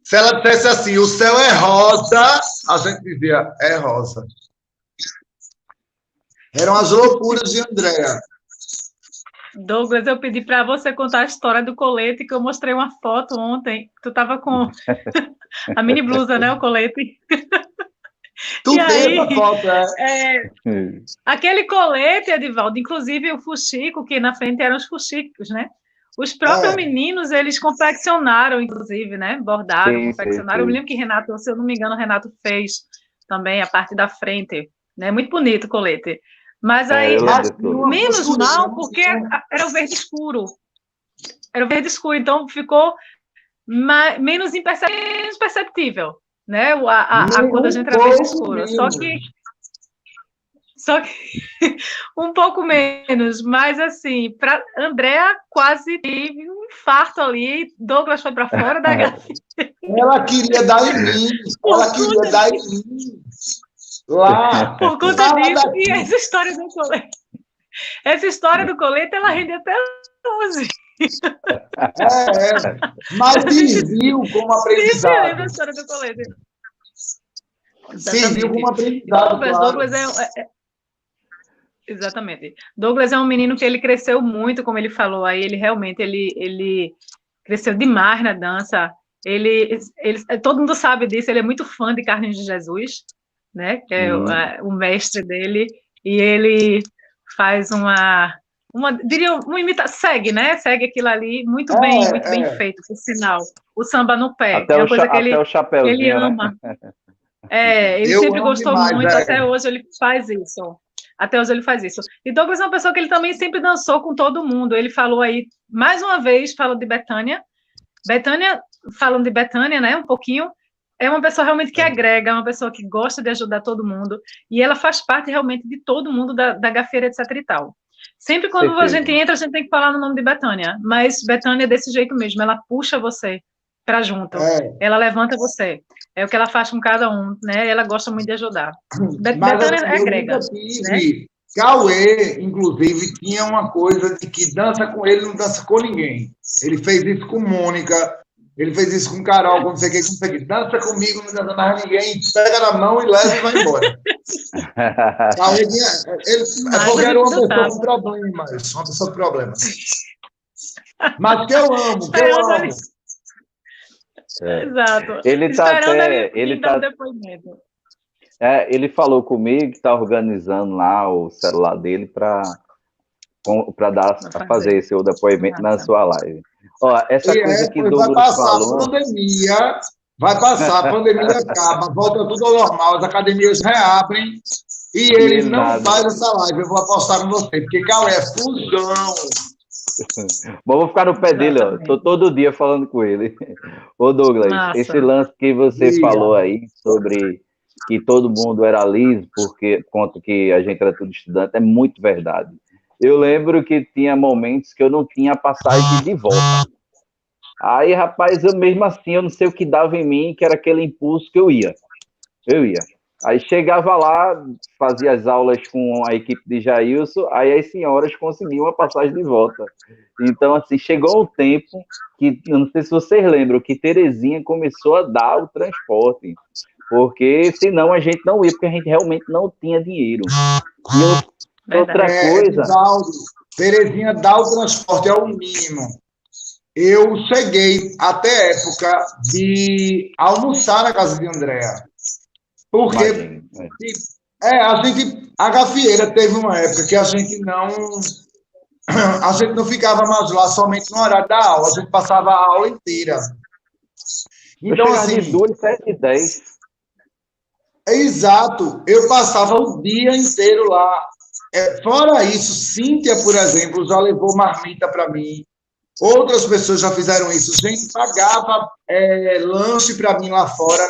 Se ela dissesse assim, o céu é rosa, a gente dizia, é rosa. Eram as loucuras de Andréa. Douglas, eu pedi para você contar a história do colete, que eu mostrei uma foto ontem. Tu estava com a mini blusa, né? O colete. Tu tem essa foto, Aquele colete, Edivaldo, inclusive o fuxico, que na frente eram os fuxicos, né? Os próprios meninos, eles confeccionaram, inclusive, né? Bordaram, confeccionaram. Eu me lembro que Renato, se eu não me engano, o Renato fez também a parte da frente, né? Muito bonito o colete. Mas aí, menos mal, porque era o verde escuro. Era o verde escuro, então ficou menos imperceptível, né? A cor da gente era verde escuro. Só que um pouco menos, mas assim, para Andréa quase teve um infarto ali, Douglas foi para fora da gafieira. Ela queria dar em mim, Lá. Por conta disso, e essa história do colete. Essa história do colete, ela rende até hoje. Mas serviu como aprendizado. A história do colete. serviu como aprendizado. Douglas exatamente. Douglas é um menino que ele cresceu muito, como ele falou aí, ele realmente ele cresceu demais na dança. Todo mundo sabe disso, ele é muito fã de Carlinhos de Jesus, né? Que é o mestre dele, e ele faz diria uma imitação, segue aquilo ali muito bem feito, por sinal. O samba no pé, até é uma coisa que o chapéuzinho, ele ama. Né? Ele sempre gostou muito, até hoje ele faz isso. E Douglas é uma pessoa que ele também sempre dançou com todo mundo. Ele falou aí, mais uma vez, falou de Bethânia, falando de Bethânia, né, um pouquinho, é uma pessoa realmente que agrega, é uma pessoa que gosta de ajudar todo mundo, e ela faz parte realmente de todo mundo da gafieira, etc e tal. Sempre quando a gente entra, a gente tem que falar no nome de Bethânia, mas Bethânia é desse jeito mesmo, ela puxa você para junto, ela levanta você, é o que ela faz com cada um, né, ela gosta muito de ajudar. Bethânia agrega. Né? Cauê, inclusive, tinha uma coisa de que dança com ele, não dança com ninguém. Ele fez isso com Mônica, ele fez isso com Carol, com não sei o que. Dança comigo, não dança mais ninguém, pega na mão e leva e vai embora. Cauê porque era uma pessoa com problemas. Uma pessoa com problemas. Mas que eu amo. Exato. Ele falou comigo que está organizando lá o celular dele para fazer esse depoimento na sua live. Ó, essa coisa que Douglas falou... Vai passar, a pandemia acaba, volta tudo ao normal, as academias reabrem e ele não faz essa live. Eu vou apostar com você, porque Cauê é fusão. Bom, vou ficar no pé dele, ó. Tô todo dia falando com ele. Ô, Douglas, esse lance que você falou aí sobre que todo mundo era liso, porque conta que a gente era tudo estudante, é muito verdade. Eu lembro que tinha momentos que eu não tinha passagem de volta. Aí, rapaz, eu mesmo assim, eu não sei o que dava em mim, que era aquele impulso que eu ia. Aí chegava lá, fazia as aulas com a equipe de Jailson, aí as senhoras conseguiam a passagem de volta. Então, assim, chegou um tempo que, eu não sei se vocês lembram, que Terezinha começou a dar o transporte, porque senão a gente não ia, porque a gente realmente não tinha dinheiro. E outra coisa... Terezinha dá o transporte, é o mínimo. Eu cheguei até a época de almoçar na casa de Andréa. Porque a gafieira teve uma época que a gente não ficava mais lá somente no horário da aula, a gente passava a aula inteira. Então, assim, 2, 7 e 10. Exato, eu passava o dia inteiro lá. Fora isso, Cíntia, por exemplo, já levou marmita para mim. Outras pessoas já fizeram isso. Gente pagava lanche para mim lá fora,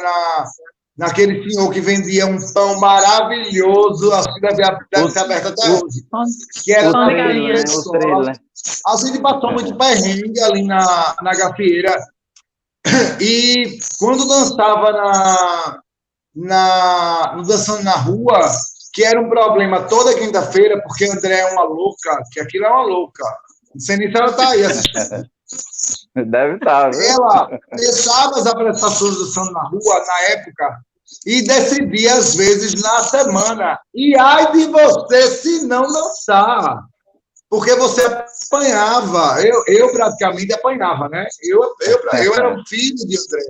naquele senhor que vendia um pão maravilhoso, acho que deve ser aberto até hoje. Que era pão de galinha. A gente passou muito perrengue ali na gafieira. E quando dançava no Dançando na Rua, que era um problema toda quinta-feira, porque André é uma louca, que aquilo é uma louca. Não sei nem se ela está aí assistindo. Deve estar, viu? Ela deixava as apresentações do Dançando na Rua, na época, e decidia, às vezes, na semana. E ai de você se não dançar. Porque você apanhava. Eu praticamente apanhava, né? Eu era um filho de André,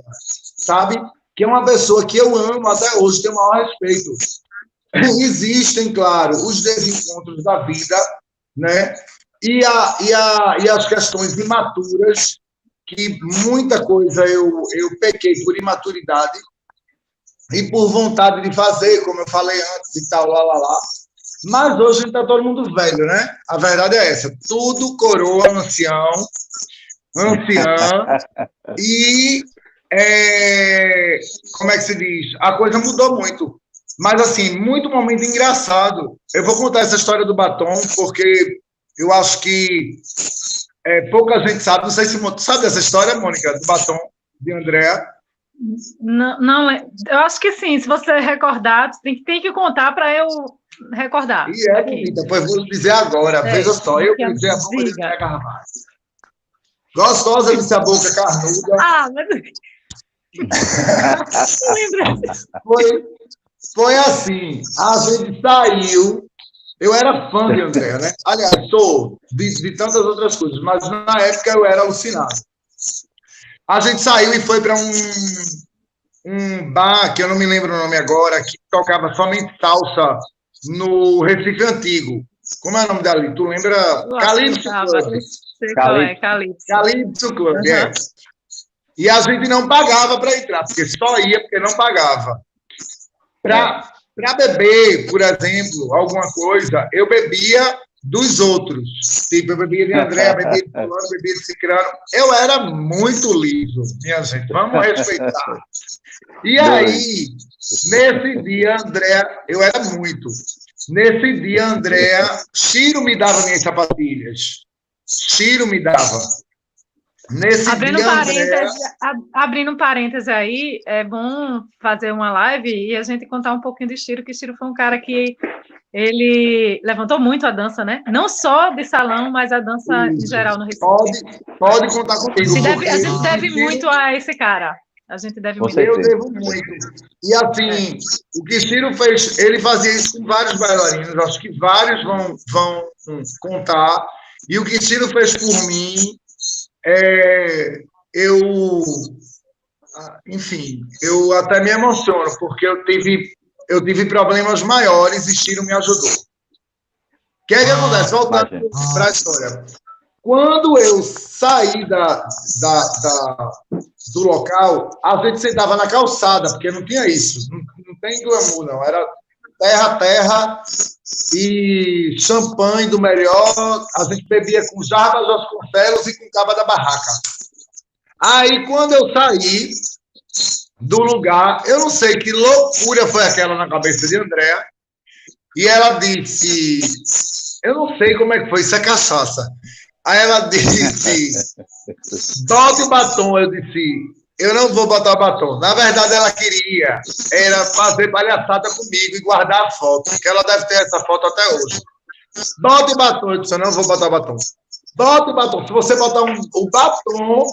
sabe? Que é uma pessoa que eu amo até hoje, tenho o maior respeito. Existem, claro, os desencontros da vida, né? E as questões imaturas, que muita coisa eu pequei por imaturidade e por vontade de fazer, como eu falei antes e tal, lá. Mas hoje a gente está todo mundo velho, né? A verdade é essa. Tudo coroa, anciã, e como é que se diz? A coisa mudou muito. Mas, assim, muito momento engraçado. Eu vou contar essa história do batom, porque eu acho que pouca gente sabe. Não sei se tu sabe dessa história, Mônica, do batom de Andréa? Não, eu acho que sim. Se você recordar, tem que contar para eu recordar. E bonita, pois vou dizer agora. Veja só, eu pensei a boca de Andréa Carvalho. Gostosa de ser a boca carnuda. Ah, mas... Não lembro. Foi assim, a gente saiu, eu era fã de Andréa, né? Aliás, sou de tantas outras coisas, mas na época eu era alucinado. A gente saiu e foi para um bar, que eu não me lembro o nome agora, que tocava somente salsa no Recife Antigo. Como é o nome dali? Tu lembra? Calypso Club. Calypso Club, é. E a gente não pagava para entrar, porque só ia porque não pagava. Para beber, por exemplo, alguma coisa, eu bebia dos outros. Tipo, eu bebia de André, bebia de fulano, bebia de cicrano. Eu era muito liso, minha gente. Vamos respeitar. E aí, nesse dia, André, eu era muito. Nesse dia, André, Ciro me dava minhas sapatilhas. Ciro me dava. Nesse abrindo um parêntese aí, é bom fazer uma live e a gente contar um pouquinho de Ciro, que Ciro foi um cara que ele levantou muito a dança, né? Não só de salão, mas a dança em geral no Recife. Pode contar comigo. A gente deve muito a esse cara. A gente deve muito. Eu devo muito. E assim, o que Ciro fez, ele fazia isso com vários bailarinos, acho que vários vão contar. E o que Ciro fez por mim, enfim, eu até me emociono, porque eu tive problemas maiores e Ciro me ajudou. O que é que acontece? Voltando para a história. Quando eu saí do local, a gente sentava na calçada, porque não tinha isso, não tem glamour, não. Era terra e champanhe do melhor. A gente bebia com Jarbas Vasconcelos e com Caba da Barraca. Aí, quando eu saí do lugar, eu não sei que loucura foi aquela na cabeça de Andréa, e ela disse, eu não sei como é que foi, isso é cachaça. Aí ela disse, bote o batom. Eu disse, eu não vou botar o batom. Na verdade, ela queria era fazer palhaçada comigo e guardar a foto, porque ela deve ter essa foto até hoje. Bote o batom. Eu disse, eu não vou botar o batom. Bote o batom. Se você botar o batom,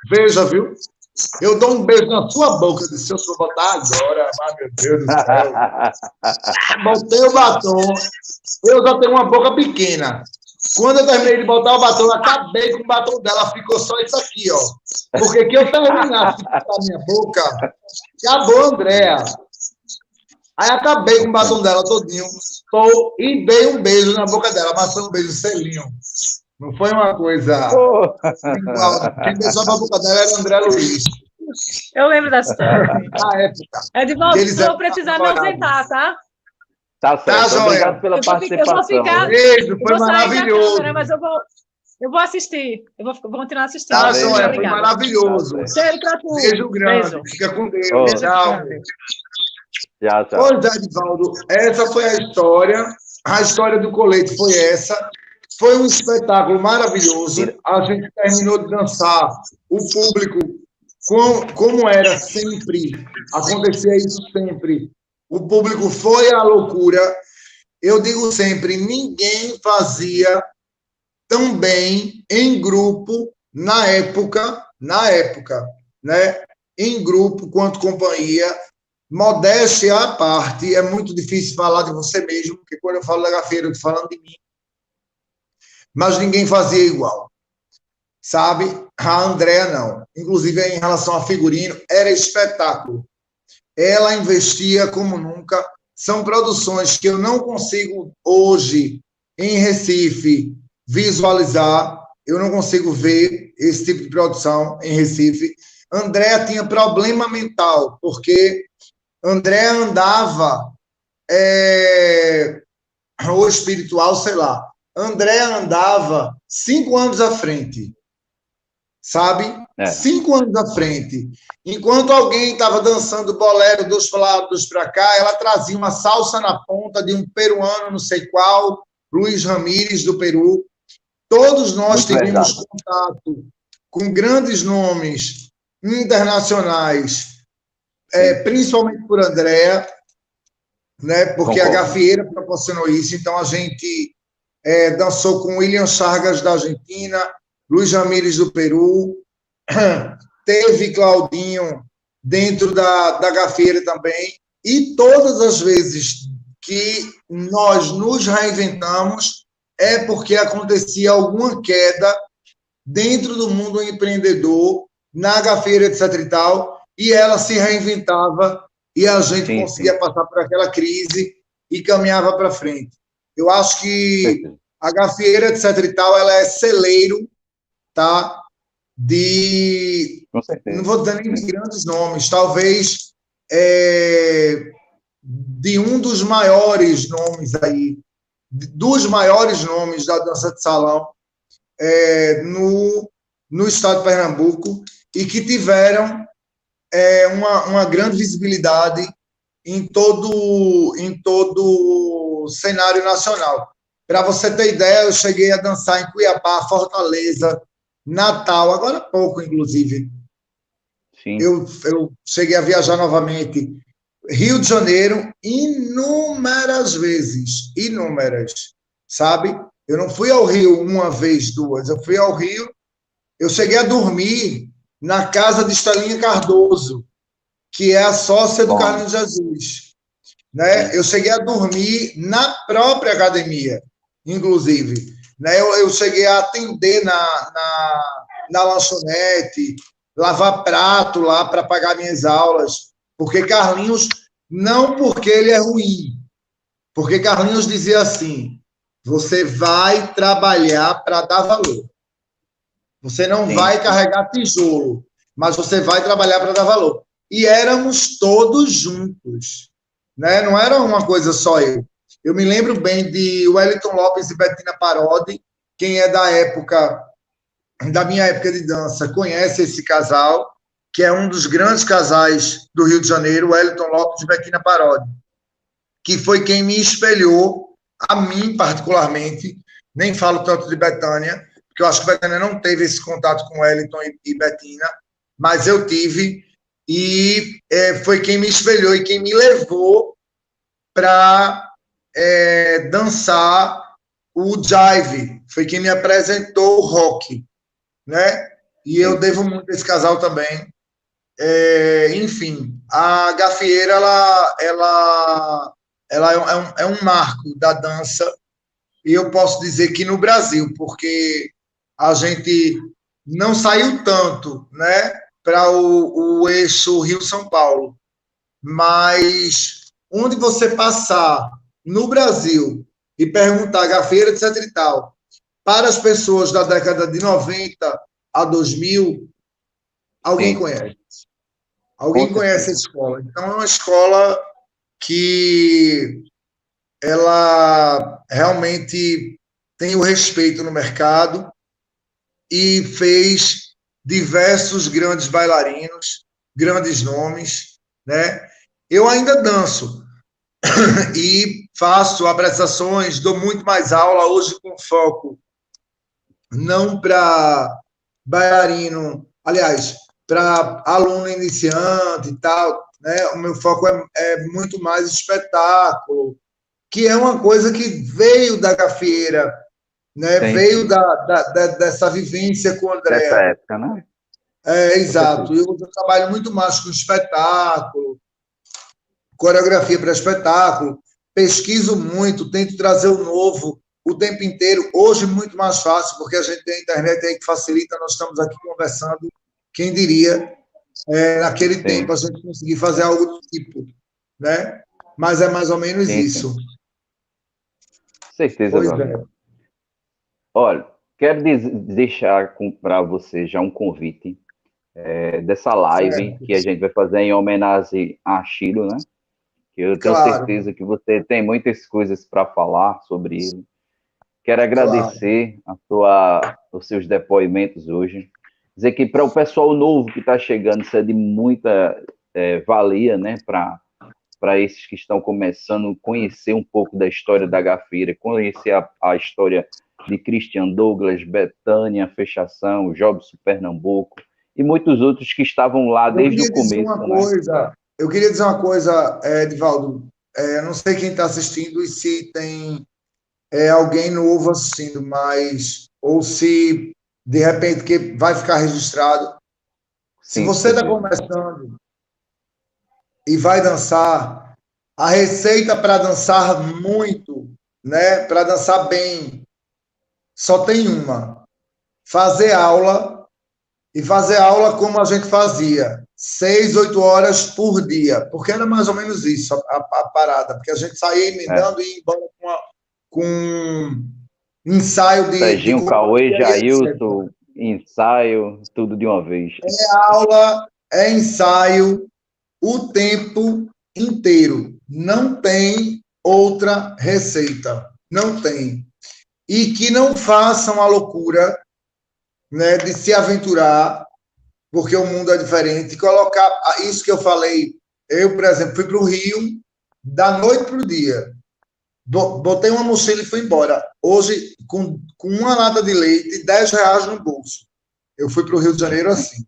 veja, viu? Eu dou um beijo na sua boca. Eu disse, eu vou botar agora. Ai, meu Deus do céu. Botei o batom. Eu já tenho uma boca pequena. Quando eu terminei de botar o batom, eu acabei com o batom dela, ficou só isso aqui, ó. Porque que eu terminasse de botar a minha boca, acabou a Andréa. Aí acabei com o batom dela todinho, e dei um beijo na boca dela, mas foi um beijo selinho. Não foi uma coisa igual. Quem beijou a boca dela era o André Luiz. Eu lembro dessa história. Na época. Edvaldo, vou precisar me ausentar, tá? Tá certo, obrigado pela participação. Beijo, foi maravilhoso. Câmera, mas eu vou assistir, eu vou continuar assistindo. Tá, Joia, foi maravilhoso. Cheiro pra tu. Beijo grande, beijo. Fica com Deus. Tchau. Tchau. Pois é, Edvaldo, essa foi a história do colete foi essa. Foi um espetáculo maravilhoso. A gente terminou de dançar, o público, como era sempre, acontecia isso sempre. O público foi à loucura. Eu digo sempre, ninguém fazia tão bem em grupo na época, né? Em grupo quanto companhia. Modéstia à parte, é muito difícil falar de você mesmo, porque quando eu falo da gafieira, eu estou falando de mim. Mas ninguém fazia igual. Sabe? A Andréa não. Inclusive, em relação a figurino, era espetáculo. Ela investia como nunca. São produções que eu não consigo hoje, em Recife, visualizar. Eu não consigo ver esse tipo de produção em Recife. Andréa tinha problema mental, porque Andréa andava ou espiritual, sei lá. Andréa andava 5 anos à frente. Sabe? 5 anos à frente. Enquanto alguém estava dançando bolero dos lados para cá, ela trazia uma salsa na ponta de um peruano, não sei qual, Luiz Ramírez, do Peru. Todos nós tivemos contato com grandes nomes internacionais, principalmente por Andréa, né? Porque a gafieira proporcionou isso. Então, a gente dançou com William Chagas, da Argentina, Luiz Ramírez, do Peru, teve Claudinho dentro da gafieira também, E todas as vezes que nós nos reinventamos é porque acontecia alguma queda dentro do mundo empreendedor, na gafieira, etc. e tal, e ela se reinventava e a gente conseguia passar por aquela crise e caminhava para frente. Eu acho que a gafieira, etc. e tal, ela é celeiro, tá? Não vou dizer nem de grandes nomes, talvez de um dos maiores nomes aí, dos maiores nomes da dança de salão no estado de Pernambuco e que tiveram uma grande visibilidade em todo o cenário nacional. Para você ter ideia, eu cheguei a dançar em Cuiabá, Fortaleza, Natal, agora há pouco, inclusive. Sim. Eu cheguei a viajar novamente. Rio de Janeiro, inúmeras vezes, sabe? Eu não fui ao Rio uma vez, duas, eu fui ao Rio, eu cheguei a dormir na casa de Estelinha Cardoso, que é a sócia do Carlinhos Jesus. Né? Eu cheguei a dormir na própria academia, inclusive. Né? Eu cheguei a atender na lanchonete, lavar prato lá para pagar minhas aulas, porque Carlinhos, não porque ele é ruim, porque Carlinhos dizia assim, você vai trabalhar para dar valor. Você não vai carregar tijolo, mas você vai trabalhar para dar valor. E éramos todos juntos. Né? Não era uma coisa só eu. Eu me lembro bem de Wellington Lopes e Bettina Parodi. Quem é da minha época de dança, conhece esse casal, que é um dos grandes casais do Rio de Janeiro, Wellington Lopes e Bettina Parodi, que foi quem me espelhou, a mim particularmente, nem falo tanto de Betânia, porque eu acho que Betânia não teve esse contato com Wellington e Bettina, mas eu tive, e foi quem me espelhou e quem me levou para dançar o jive, foi quem me apresentou o rock, né? E eu devo muito a esse casal também. Enfim, a gafieira ela é um marco da dança, e eu posso dizer que no Brasil, porque a gente não saiu tanto, né, para o eixo Rio-São Paulo, mas onde você passar no Brasil e perguntar gafieira, etc. e tal, para as pessoas da década de 90 a 2000, alguém conhece. Alguém conhece a escola. Então, é uma escola que ela realmente tem o respeito no mercado e fez diversos grandes bailarinos, grandes nomes, né? Eu ainda danço e faço apresentações, dou muito mais aula, hoje com foco não para bailarino, aliás, para aluno iniciante e tal, né? O meu foco é muito mais espetáculo, que é uma coisa que veio da gafieira, né? Veio dessa vivência com o André. Dessa época, né? Exato. Eu trabalho muito mais com espetáculo, coreografia para espetáculo, pesquiso muito, tento trazer o novo o tempo inteiro. Hoje, muito mais fácil, porque a gente tem a internet aí que facilita, nós estamos aqui conversando. Quem diria, naquele tempo, a gente conseguir fazer algo do tipo, né? Mas é mais ou menos isso. Certeza, Olha, quero deixar para você já um convite dessa live que a gente vai fazer em homenagem a Chilo, né? Que eu tenho certeza que você tem muitas coisas para falar sobre ele. Quero agradecer os seus depoimentos hoje. Dizer que para o pessoal novo que está chegando, isso é de muita valia, né? Para esses que estão começando a conhecer um pouco da história da gafieira, conhecer a história de Christian Douglas, Betânia Fechação, Jobson Pernambuco e muitos outros que estavam lá desde o começo. Eu queria dizer uma coisa, Edivaldo. Não sei quem está assistindo e se tem alguém novo assistindo, mas ou se de repente que vai ficar registrado. Se você está começando e vai dançar, A receita para dançar muito, né? Para dançar bem, só tem uma: fazer aula, e fazer aula como a gente fazia, 6, 8 horas por dia, porque era mais ou menos isso a parada, porque a gente saía emendando e ia embora com ensaio de Serginho, Cauê, Jailson, ensaio, tudo de uma vez. É aula, é ensaio, o tempo inteiro. Não tem outra receita. Não tem. E que não façam a loucura, né, de se aventurar, porque o mundo é diferente, colocar isso que eu falei. Eu, por exemplo, fui para o Rio da noite para o dia. Botei uma mochila e fui embora. Hoje, com uma lata de leite e R$10 no bolso. Eu fui para o Rio de Janeiro assim.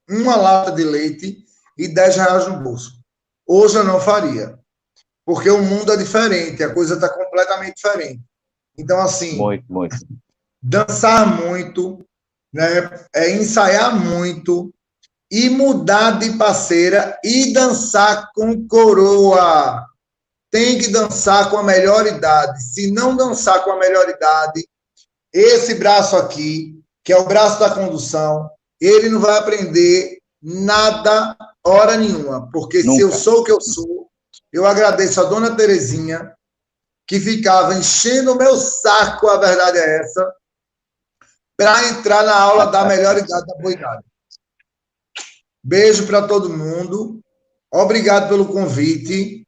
Uma lata de leite e R$10 no bolso. Hoje eu não faria. Porque o mundo é diferente, a coisa está completamente diferente. Então, assim, muito. Dançar muito, né? Ensaiar muito e mudar de parceira e dançar com coroa. Tem que dançar com a melhor idade. Se não dançar com a melhor idade, esse braço aqui, que é o braço da condução, ele não vai aprender nada, hora nenhuma. Porque Nunca. Se eu sou o que eu sou, eu agradeço a dona Terezinha, que ficava enchendo o meu saco, a verdade é essa, para entrar na aula da melhor idade da boa idade. Beijo para todo mundo. Obrigado pelo convite.